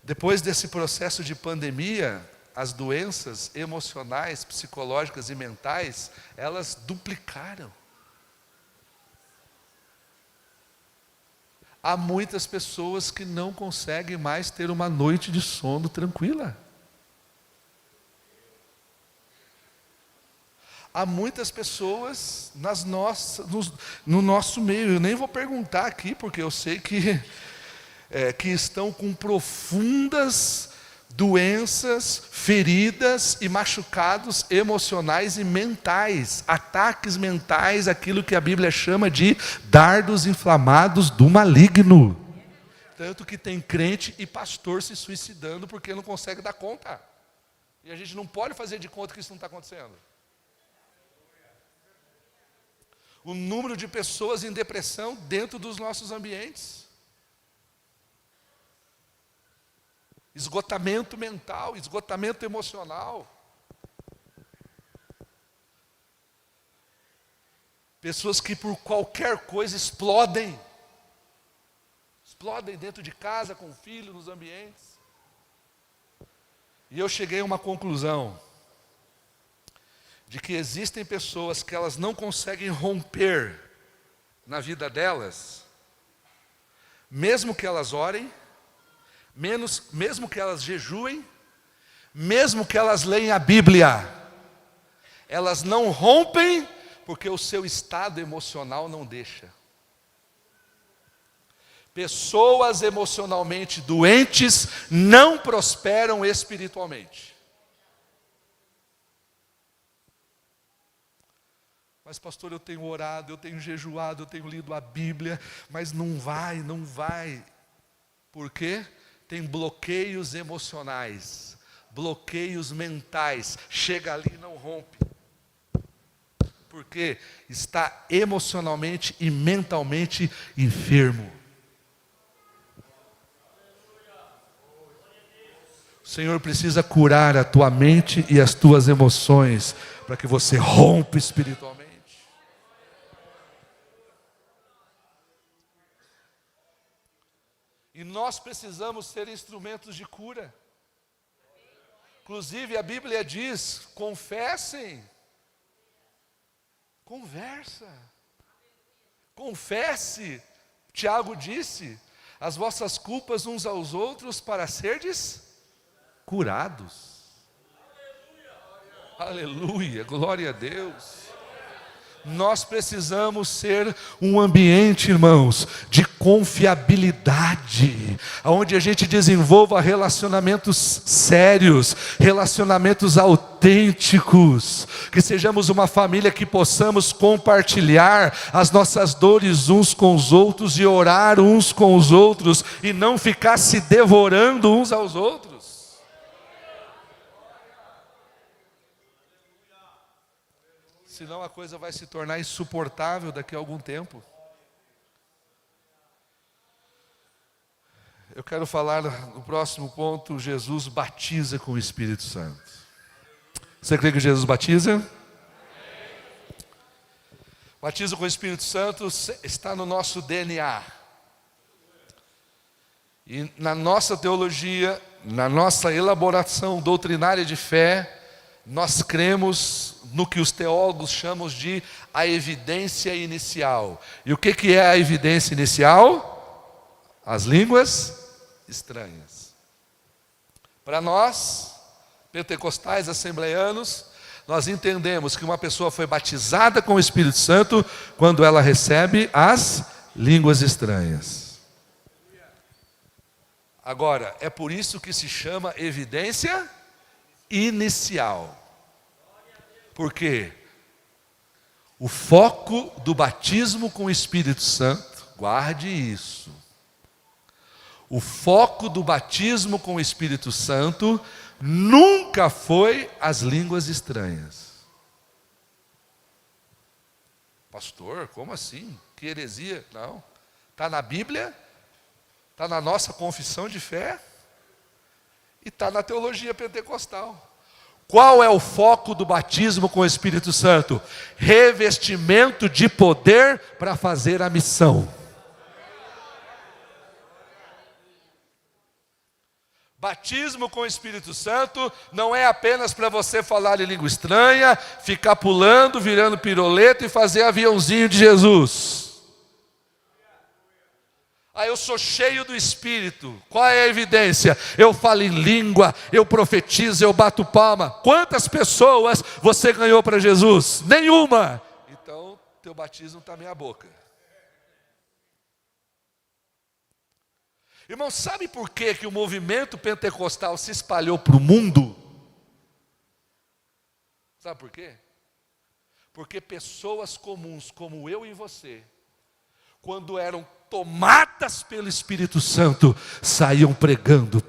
Depois desse processo de pandemia, as doenças emocionais, psicológicas e mentais, elas duplicaram. Há muitas pessoas que não conseguem mais ter uma noite de sono tranquila. Há muitas pessoas no nosso meio, eu nem vou perguntar aqui, porque eu sei que estão com profundas doenças, feridas e machucados emocionais e mentais, ataques mentais, aquilo que a Bíblia chama de dardos inflamados do maligno. Tanto que tem crente e pastor se suicidando porque não consegue dar conta. E a gente não pode fazer de conta que isso não está acontecendo. O número de pessoas em depressão dentro dos nossos ambientes. Esgotamento mental, esgotamento emocional. Pessoas que por qualquer coisa explodem. Explodem dentro de casa, com o filho, nos ambientes. E eu cheguei a uma conclusão. De que existem pessoas que elas não conseguem romper na vida delas. Mesmo que elas orem. Mesmo que elas jejuem, mesmo que elas leem a Bíblia, elas não rompem porque o seu estado emocional não deixa. Pessoas emocionalmente doentes não prosperam espiritualmente. Mas pastor, eu tenho orado, eu tenho jejuado, eu tenho lido a Bíblia, mas não vai. Por quê? Tem bloqueios emocionais, bloqueios mentais, chega ali e não rompe. Porque está emocionalmente e mentalmente enfermo. O Senhor precisa curar a tua mente e as tuas emoções, para que você rompa espiritualmente. E nós precisamos ser instrumentos de cura. Inclusive a Bíblia diz, confessem. Conversa. Confesse. Tiago disse, as vossas culpas uns aos outros para serdes curados. Aleluia, glória a Deus. Nós precisamos ser um ambiente, irmãos, de confiabilidade, onde a gente desenvolva relacionamentos sérios, relacionamentos autênticos, que sejamos uma família que possamos compartilhar as nossas dores uns com os outros e orar uns com os outros, e não ficar se devorando uns aos outros. Senão a coisa vai se tornar insuportável daqui a algum tempo. Eu quero falar no próximo ponto, Jesus batiza com o Espírito Santo. Você crê que Jesus batiza? Batismo com o Espírito Santo está no nosso DNA. E na nossa teologia, na nossa elaboração doutrinária de fé, nós cremos no que os teólogos chamam de a evidência inicial. E o que é a evidência inicial? As línguas estranhas. Para nós, pentecostais, assembleianos, nós entendemos que uma pessoa foi batizada com o Espírito Santo quando ela recebe as línguas estranhas. Agora, é por isso que se chama evidência inicial. Porque o foco do batismo com o Espírito Santo, guarde isso. O foco do batismo com o Espírito Santo nunca foi as línguas estranhas. Pastor, como assim? Que heresia? Não. Está na Bíblia, está na nossa confissão de fé e está na teologia pentecostal. Qual é o foco do batismo com o Espírito Santo? Revestimento de poder para fazer a missão. Batismo com o Espírito Santo não é apenas para você falar em língua estranha, ficar pulando, virando piroleta e fazer aviãozinho de Jesus. Eu sou cheio do Espírito. Qual é a evidência? Eu falo em língua, eu profetizo, eu bato palma. Quantas pessoas você ganhou para Jesus? Nenhuma. Então, teu batismo está meia boca. Irmão, sabe por que o movimento pentecostal se espalhou para o mundo? Sabe por quê? Porque pessoas comuns como eu e você, quando eram tomadas pelo Espírito Santo, saíam pregando,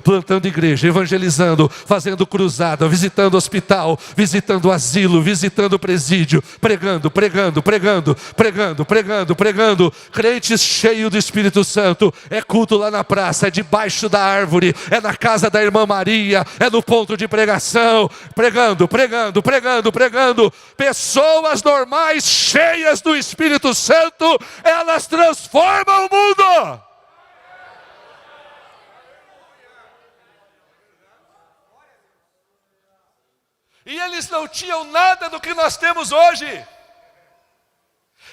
plantando igreja, evangelizando, fazendo cruzada, visitando hospital, visitando asilo, visitando presídio, pregando. Crentes cheios do Espírito Santo. É culto lá na praça, é debaixo da árvore, é na casa da irmã Maria, é no ponto de pregação, pregando. Pessoas normais, cheias do Espírito Santo, elas transformam o mundo. E eles não tinham nada do que nós temos hoje.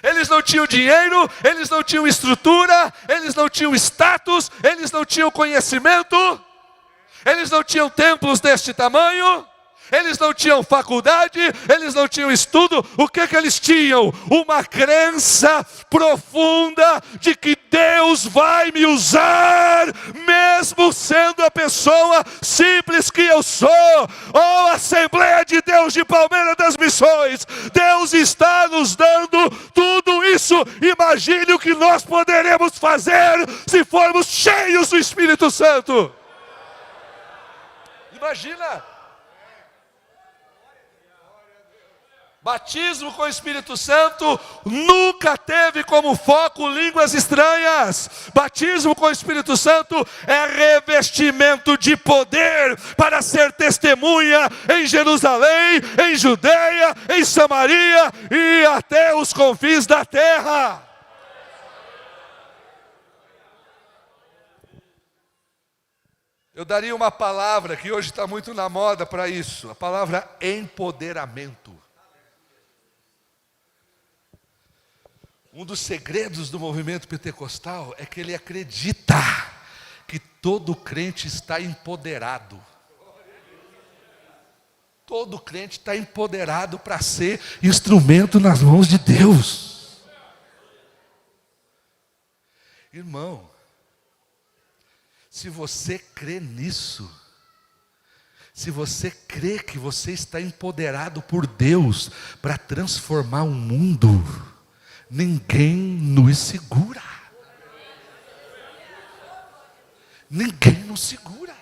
Eles não tinham dinheiro, eles não tinham estrutura, eles não tinham status, eles não tinham conhecimento, eles não tinham templos deste tamanho, eles não tinham faculdade, eles não tinham estudo. O que eles tinham? Uma crença profunda de que Deus vai me usar, mesmo sendo a pessoa simples que eu sou. Oh, Assembleia de Deus de Palmeira das Missões, Deus está nos dando tudo isso. Imagine o que nós poderemos fazer se formos cheios do Espírito Santo. Imagina. Batismo com o Espírito Santo nunca teve como foco línguas estranhas. Batismo com o Espírito Santo é revestimento de poder para ser testemunha em Jerusalém, em Judeia, em Samaria e até os confins da terra. Eu daria uma palavra que hoje está muito na moda para isso, a palavra empoderamento. Um dos segredos do movimento pentecostal é que ele acredita que todo crente está empoderado. Todo crente está empoderado para ser instrumento nas mãos de Deus. Irmão, se você crê nisso, se você crê que você está empoderado por Deus para transformar o mundo, ninguém nos segura. Ninguém nos segura.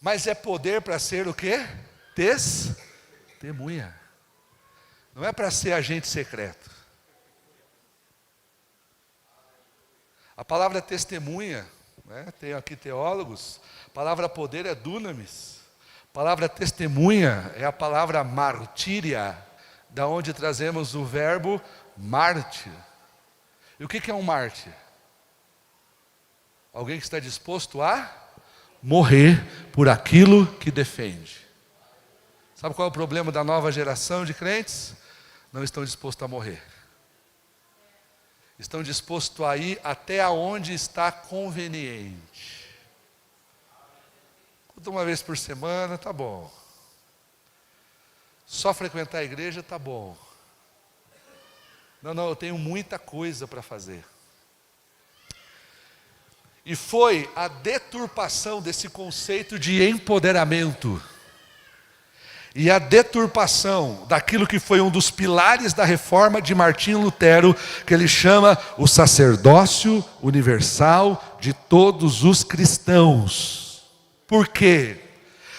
Mas é poder para ser o quê? Testemunha. Não é para ser agente secreto. A palavra testemunha, né, tem aqui teólogos, a palavra poder é dunamis. A palavra testemunha é a palavra martíria, da onde trazemos o verbo mártir. E o que é um mártir? Alguém que está disposto a morrer por aquilo que defende. Sabe qual é o problema da nova geração de crentes? Não estão dispostos a morrer. Estão dispostos a ir até onde está conveniente. Uma vez por semana, tá bom. Só frequentar a igreja, tá bom. Não, eu tenho muita coisa para fazer. E foi a deturpação desse conceito de empoderamento e a deturpação daquilo que foi um dos pilares da reforma de Martinho Lutero, que ele chama o sacerdócio universal de todos os cristãos. Por quê?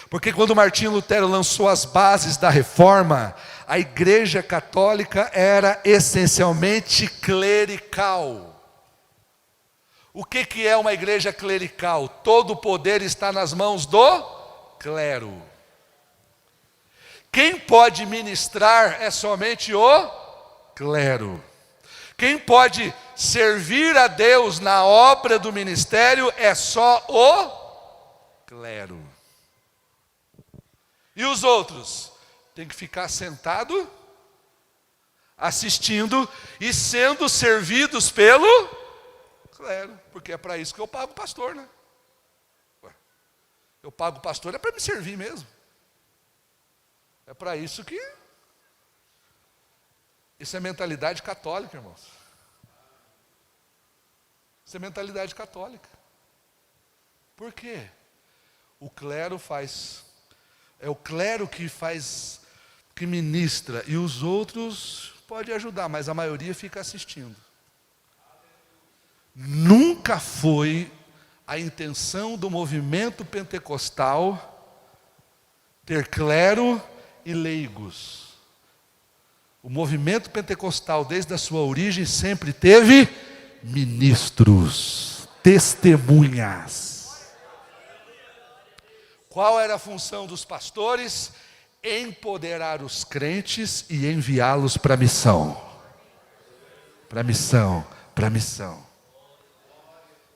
Porque quando Martinho Lutero lançou as bases da reforma, a Igreja Católica era essencialmente clerical. O que é uma igreja clerical? Todo o poder está nas mãos do clero. Quem pode ministrar é somente o clero. Quem pode servir a Deus na obra do ministério é só o clero. E os outros? Tem que ficar sentado, assistindo e sendo servidos pelo clero, porque é para isso que eu pago o pastor, né? Eu pago o pastor é para me servir mesmo. É para isso que... Isso é mentalidade católica, irmãos. Isso é mentalidade católica. Por quê? O clero faz... É o clero que faz... que ministra, e os outros podem ajudar, mas a maioria fica assistindo. Nunca foi a intenção do movimento pentecostal ter clero e leigos. O movimento pentecostal, desde a sua origem, sempre teve ministros, testemunhas. Qual era a função dos pastores? Empoderar os crentes e enviá-los para a missão. Para a missão, para a missão.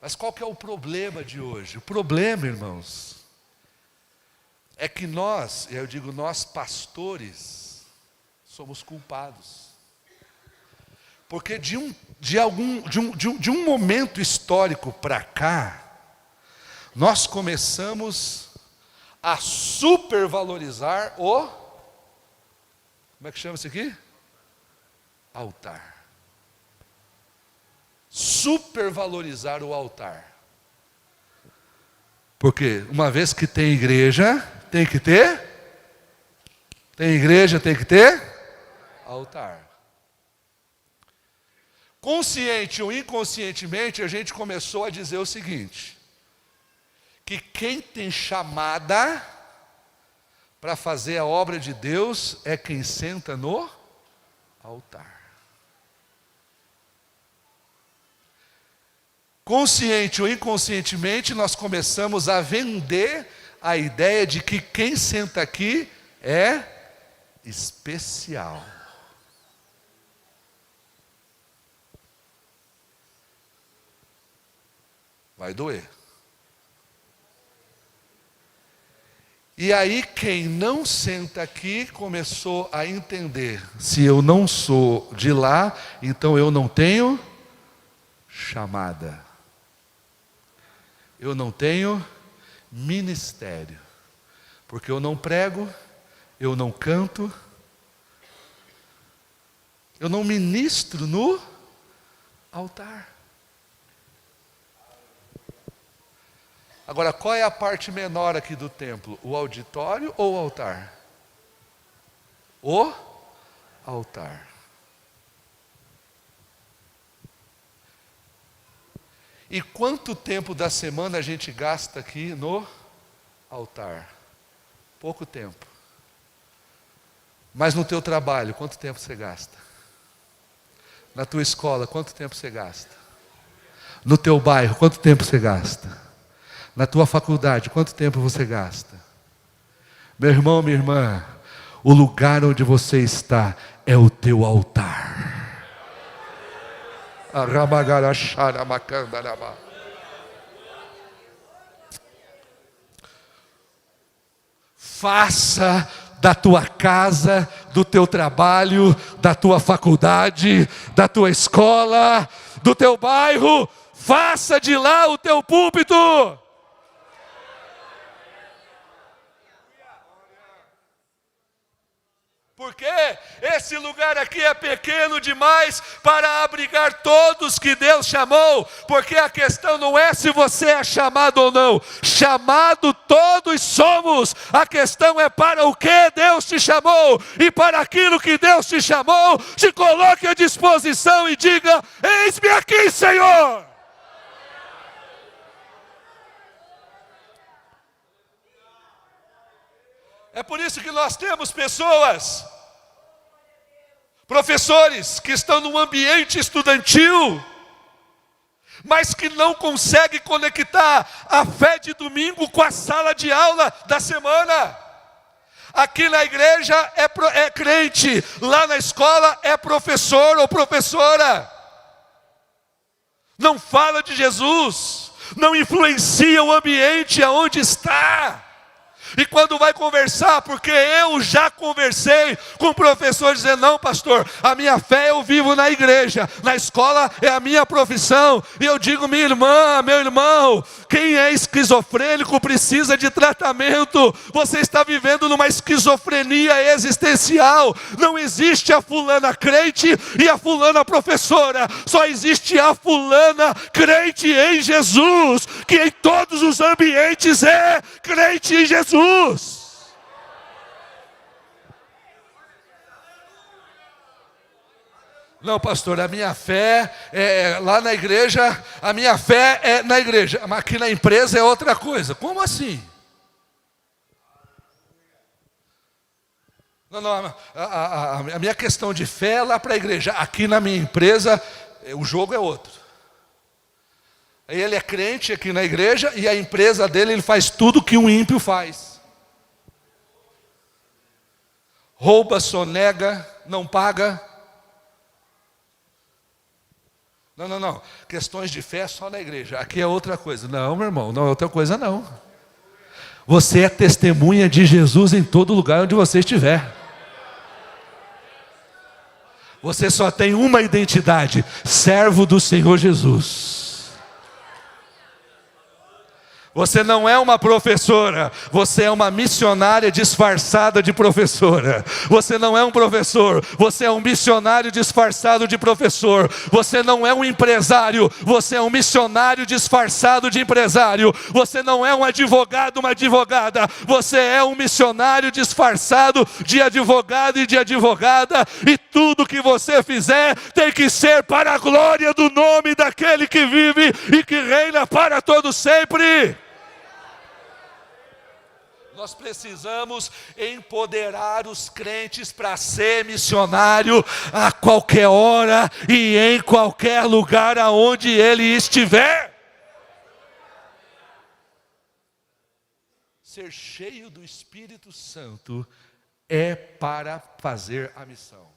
Mas qual que é o problema de hoje? O problema, irmãos, é que nós, eu digo nós pastores, somos culpados. Porque de um momento histórico para cá, nós começamos a supervalorizar o... Como é que chama isso aqui? Altar. Supervalorizar o altar. Porque uma vez que tem igreja, tem que ter? Tem igreja, tem que ter? Altar. Consciente ou inconscientemente, a gente começou a dizer o seguinte: que quem tem chamada para fazer a obra de Deus é quem senta no altar. Consciente ou inconscientemente, nós começamos a vender a ideia de que quem senta aqui é especial. Vai doer. E aí quem não senta aqui começou a entender: se eu não sou de lá, então eu não tenho chamada. Eu não tenho ministério. Porque eu não prego, eu não canto, eu não ministro no altar. Agora, qual é a parte menor aqui do templo? O auditório ou o altar? O altar. E quanto tempo da semana a gente gasta aqui no altar? Pouco tempo. Mas no teu trabalho, quanto tempo você gasta? Na tua escola, quanto tempo você gasta? No teu bairro, quanto tempo você gasta? Na tua faculdade, quanto tempo você gasta? Meu irmão, minha irmã, o lugar onde você está é o teu altar. Faça da tua casa, do teu trabalho, da tua faculdade, da tua escola, do teu bairro, faça de lá o teu púlpito. Porque esse lugar aqui é pequeno demais para abrigar todos que Deus chamou. Porque a questão não é se você é chamado ou não. Chamado todos somos. A questão é para o que Deus te chamou. E para aquilo que Deus te chamou, te coloque à disposição e diga: eis-me aqui, Senhor. É por isso que nós temos pessoas, professores, que estão num ambiente estudantil, mas que não conseguem conectar a fé de domingo com a sala de aula da semana. Aqui na igreja é crente, lá na escola é professor ou professora. Não fala de Jesus, não influencia o ambiente aonde está. E quando vai conversar, porque eu já conversei com o professor dizendo: não, pastor, a minha fé eu vivo na igreja, na escola é a minha profissão. E eu digo: minha irmã, meu irmão, quem é esquizofrênico precisa de tratamento. Você está vivendo numa esquizofrenia existencial. Não existe a fulana crente e a fulana professora. Só existe a fulana crente em Jesus, que em todos os ambientes é crente em Jesus. Não, pastor, a minha fé é lá na igreja, a minha fé é na igreja, mas aqui na empresa é outra coisa. Como assim? Não, a minha questão de fé é lá para a igreja. Aqui na minha empresa, o jogo é outro. Ele é crente aqui na igreja e a empresa dele, ele faz tudo que um ímpio faz. Rouba, sonega, não paga. Não. Questões de fé só na igreja. Aqui é outra coisa. Não, meu irmão, não é outra coisa não. Você é testemunha de Jesus em todo lugar onde você estiver. Você só tem uma identidade: servo do Senhor Jesus. Você não é uma professora, você é uma missionária disfarçada de professora. Você não é um professor, você é um missionário disfarçado de professor. Você não é um empresário, você é um missionário disfarçado de empresário. Você não é um advogado, uma advogada, você é um missionário disfarçado de advogado e de advogada. E tudo que você fizer tem que ser para a glória do nome daquele que vive e que reina para todo sempre. Nós precisamos empoderar os crentes para ser missionário a qualquer hora e em qualquer lugar aonde ele estiver. Ser cheio do Espírito Santo é para fazer a missão.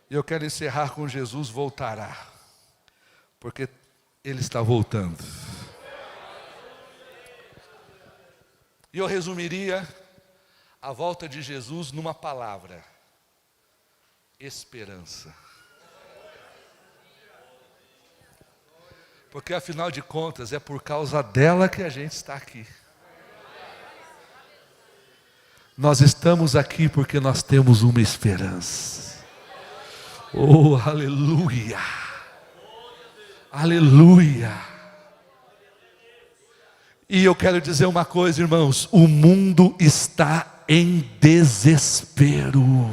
E eu quero encerrar com: Jesus voltará, porque Ele está voltando. E eu resumiria a volta de Jesus numa palavra: esperança. Porque afinal de contas é por causa dela que a gente está aqui. Nós estamos aqui porque nós temos uma esperança. Oh, aleluia! Aleluia! E eu quero dizer uma coisa, irmãos: o mundo está em desespero.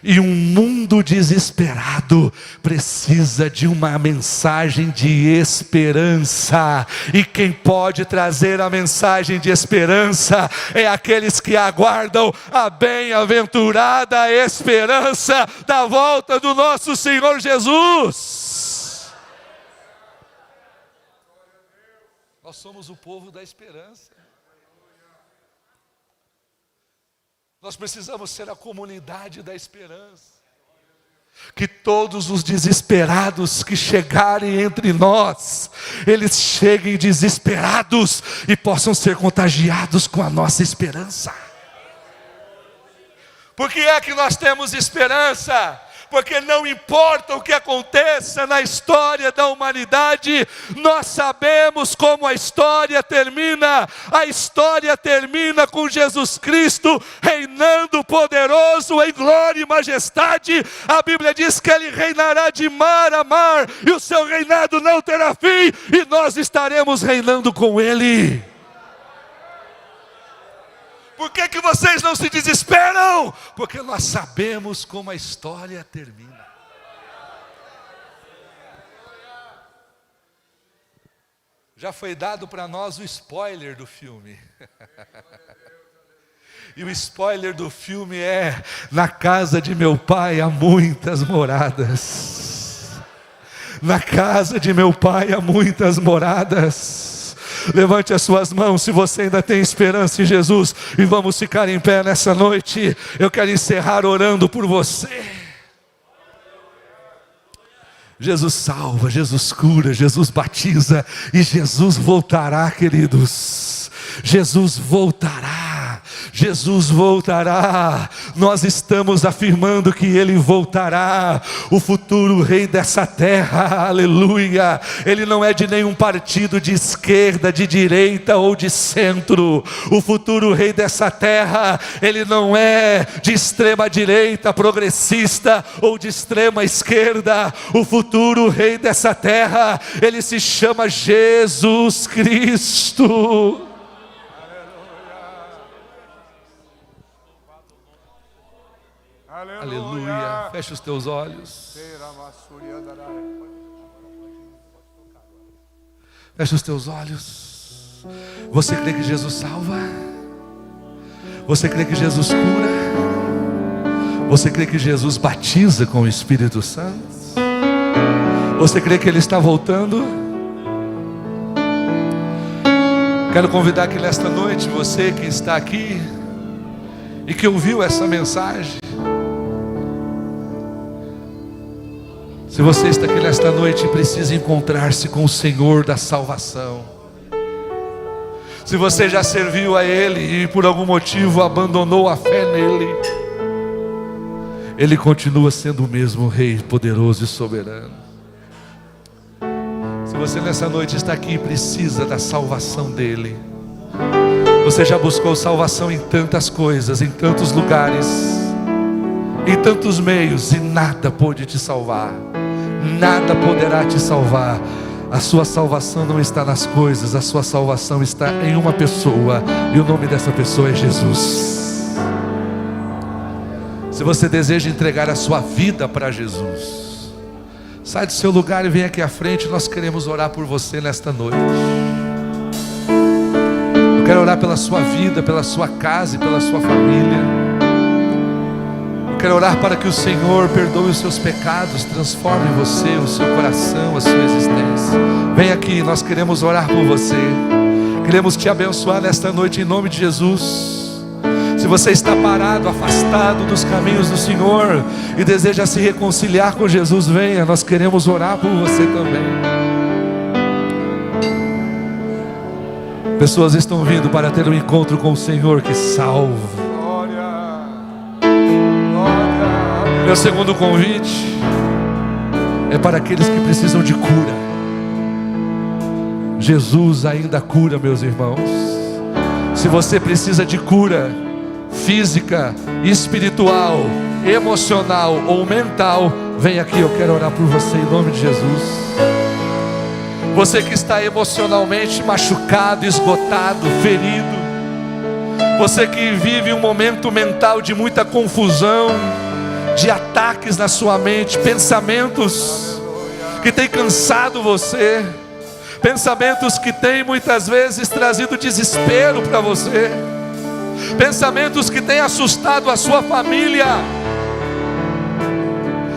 E um mundo desesperado precisa de uma mensagem de esperança. E quem pode trazer a mensagem de esperança é aqueles que aguardam a bem-aventurada esperança da volta do nosso Senhor Jesus. Nós somos o povo da esperança. Nós precisamos ser a comunidade da esperança. Que todos os desesperados que chegarem entre nós, eles cheguem desesperados e possam ser contagiados com a nossa esperança. Por que é que nós temos esperança? Porque não importa o que aconteça na história da humanidade, nós sabemos como a história termina. A história termina com Jesus Cristo reinando poderoso em glória e majestade. A Bíblia diz que Ele reinará de mar a mar, e o seu reinado não terá fim, e nós estaremos reinando com Ele. Por que que vocês não se desesperam? Porque nós sabemos como a história termina. Já foi dado para nós o spoiler do filme. E o spoiler do filme é: na casa de meu pai há muitas moradas. Na casa de meu pai há muitas moradas. Levante as suas mãos se você ainda tem esperança em Jesus, e vamos ficar em pé nessa noite. Eu quero encerrar orando por você. Jesus salva, Jesus cura, Jesus batiza, e Jesus voltará, queridos. Jesus voltará. Jesus voltará. Nós estamos afirmando que Ele voltará. O futuro rei dessa terra, aleluia, Ele não é de nenhum partido de esquerda, de direita ou de centro. O futuro rei dessa terra, Ele não é de extrema direita, progressista, ou de extrema esquerda. O futuro rei dessa terra, Ele se chama Jesus Cristo. Aleluia. Fecha os teus olhos. Fecha os teus olhos. Você crê que Jesus salva? Você crê que Jesus cura? Você crê que Jesus batiza com o Espírito Santo? Você crê que Ele está voltando? Quero convidar que nesta noite, você que está aqui e que ouviu essa mensagem, se você está aqui nesta noite e precisa encontrar-se com o Senhor da salvação, se você já serviu a Ele e por algum motivo abandonou a fé nele, Ele continua sendo o mesmo Rei poderoso e soberano. Se você nessa noite está aqui e precisa da salvação dEle, você já buscou salvação em tantas coisas, em tantos lugares, em tantos meios, e nada pôde te salvar. Nada poderá te salvar. A sua salvação não está nas coisas, a sua salvação está em uma pessoa, e o nome dessa pessoa é Jesus. Se você deseja entregar a sua vida para Jesus, sai do seu lugar e vem aqui à frente. Nós queremos orar por você nesta noite. Eu quero orar pela sua vida, pela sua casa e pela sua família. Quero orar para que o Senhor perdoe os seus pecados, transforme você, o seu coração, a sua existência. Vem aqui, nós queremos orar por você. Queremos te abençoar nesta noite em nome de Jesus. Se você está parado, afastado dos caminhos do Senhor e deseja se reconciliar com Jesus, venha, nós queremos orar por você também. Pessoas estão vindo para ter um encontro com o Senhor que salva. Meu segundo convite é para aqueles que precisam de cura. Jesus ainda cura, meus irmãos. Se você precisa de cura física, espiritual, emocional ou mental, vem aqui, eu quero orar por você em nome de Jesus. Você que está emocionalmente machucado, esgotado, ferido, você que vive um momento mental de muita confusão, de ataques na sua mente, pensamentos que têm cansado você, pensamentos que têm muitas vezes trazido desespero para você, pensamentos que têm assustado a sua família,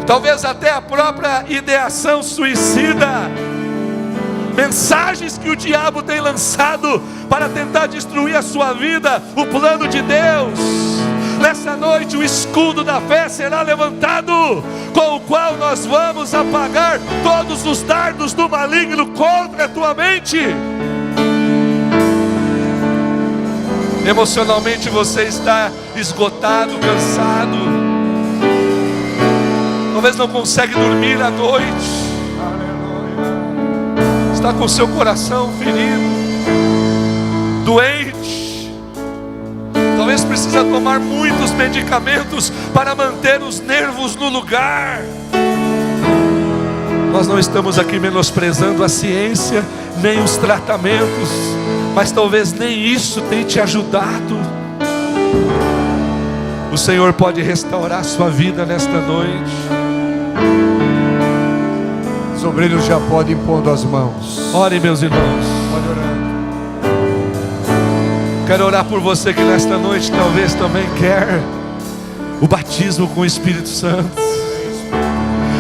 talvez até a própria ideação suicida, mensagens que o diabo tem lançado para tentar destruir a sua vida, o plano de Deus. Nessa noite o escudo da fé será levantado, com o qual nós vamos apagar todos os dardos do maligno contra a tua mente. Emocionalmente você está esgotado, cansado, talvez não consegue dormir à noite, está com seu coração ferido, doente, talvez precisa tomar muitos medicamentos para manter os nervos no lugar. Nós não estamos aqui menosprezando a ciência, nem os tratamentos, mas talvez nem isso tenha te ajudado. O Senhor pode restaurar a sua vida nesta noite. Os obreiros já podem impondo as mãos. Orem, meus irmãos. Pode orar. Quero orar por você que nesta noite talvez também quer o batismo com o Espírito Santo.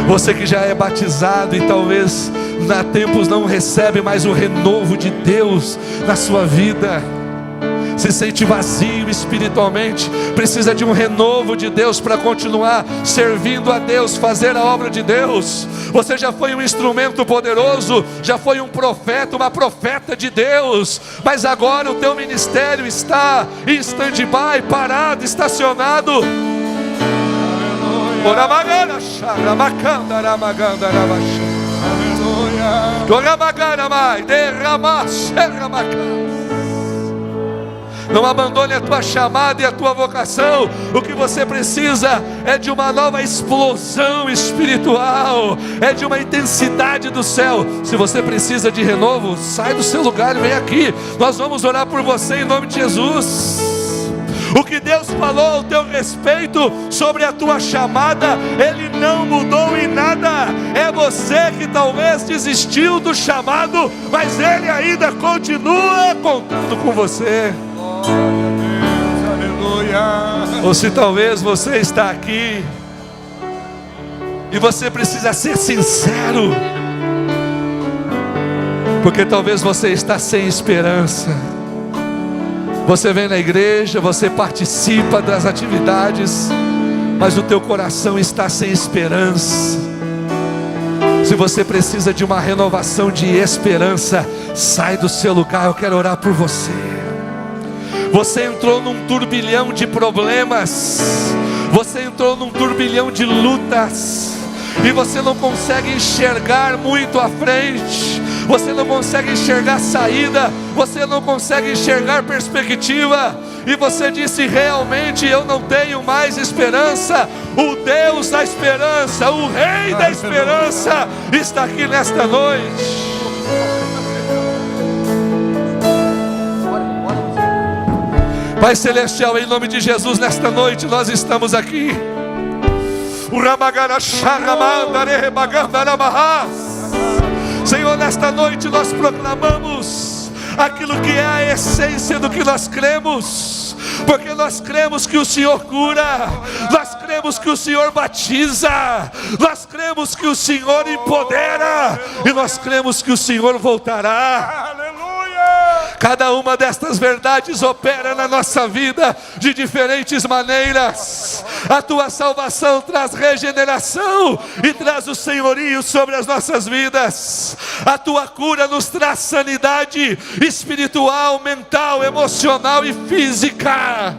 Você que já é batizado e talvez há tempos não recebe mais o renovo de Deus na sua vida, se sente vazio espiritualmente, precisa de um renovo de Deus para continuar servindo a Deus, fazer a obra de Deus. Você já foi um instrumento poderoso, já foi um profeta, uma profeta de Deus, mas agora o teu ministério está em stand-by, parado, estacionado. Não abandone a tua chamada e a tua vocação. O que você precisa é de uma nova explosão espiritual, é de uma intensidade do céu. Se você precisa de renovo, sai do seu lugar e vem aqui. Nós vamos orar por você em nome de Jesus. O que Deus falou ao teu respeito sobre a tua chamada, Ele não mudou em nada. É você que talvez desistiu do chamado, mas Ele ainda continua contando com você. Glória a Deus, aleluia. Ou se talvez você está aqui e você precisa ser sincero, porque talvez você está sem esperança. Você vem na igreja, você participa das atividades, mas o teu coração está sem esperança. Se você precisa de uma renovação de esperança, sai do seu lugar, eu quero orar por você. Você entrou num turbilhão de problemas, você entrou num turbilhão de lutas, e você não consegue enxergar muito à frente, você não consegue enxergar saída, você não consegue enxergar perspectiva, e você disse: realmente eu não tenho mais esperança. O Deus da esperança, o Rei da esperança está aqui nesta noite. Pai Celestial, em nome de Jesus, nesta noite nós estamos aqui. Senhor, nesta noite nós proclamamos aquilo que é a essência do que nós cremos, porque nós cremos que o Senhor cura, nós cremos que o Senhor batiza, nós cremos que o Senhor empodera, e nós cremos que o Senhor voltará. Cada uma destas verdades opera na nossa vida de diferentes maneiras. A tua salvação traz regeneração e traz o senhorio sobre as nossas vidas. A tua cura nos traz sanidade espiritual, mental, emocional e física.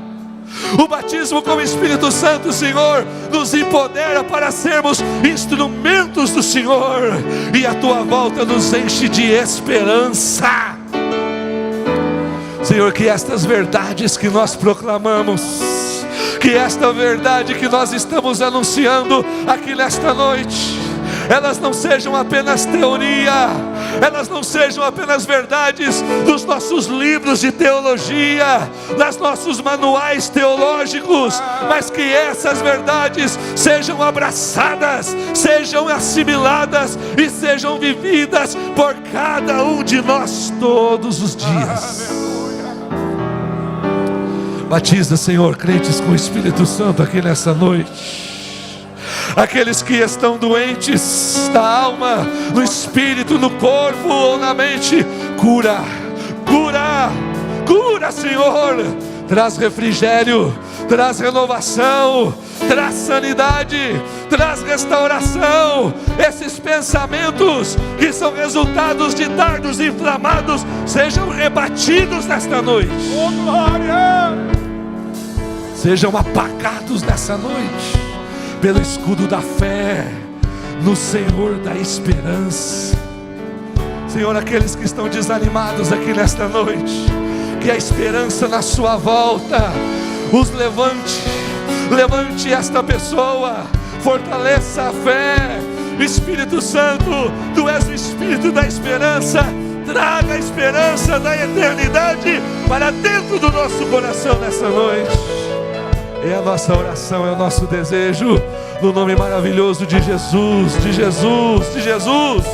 O batismo com o Espírito Santo, Senhor, nos empodera para sermos instrumentos do Senhor, e a tua volta nos enche de esperança. Senhor, que estas verdades que nós proclamamos, que esta verdade que nós estamos anunciando aqui nesta noite, elas não sejam apenas teoria, elas não sejam apenas verdades dos nossos livros de teologia, dos nossos manuais teológicos, mas que essas verdades sejam abraçadas, sejam assimiladas e sejam vividas por cada um de nós todos os dias. Batiza, Senhor, crentes com o Espírito Santo aqui nessa noite. Aqueles que estão doentes da alma, no espírito, no corpo ou na mente, cura, cura, cura, Senhor. Traz refrigério, traz renovação, traz sanidade, traz restauração. Esses pensamentos que são resultados de dardos inflamados sejam rebatidos nesta noite. Oh, glória! Sejam apagados nessa noite pelo escudo da fé no Senhor da esperança. Senhor, aqueles que estão desanimados aqui nesta noite, que a esperança na sua volta os levante. Levante esta pessoa, fortaleça a fé. Espírito Santo, Tu és o Espírito da esperança. Traga a esperança da eternidade para dentro do nosso coração nessa noite. É a nossa oração, é o nosso desejo, no nome maravilhoso de Jesus, de Jesus, de Jesus.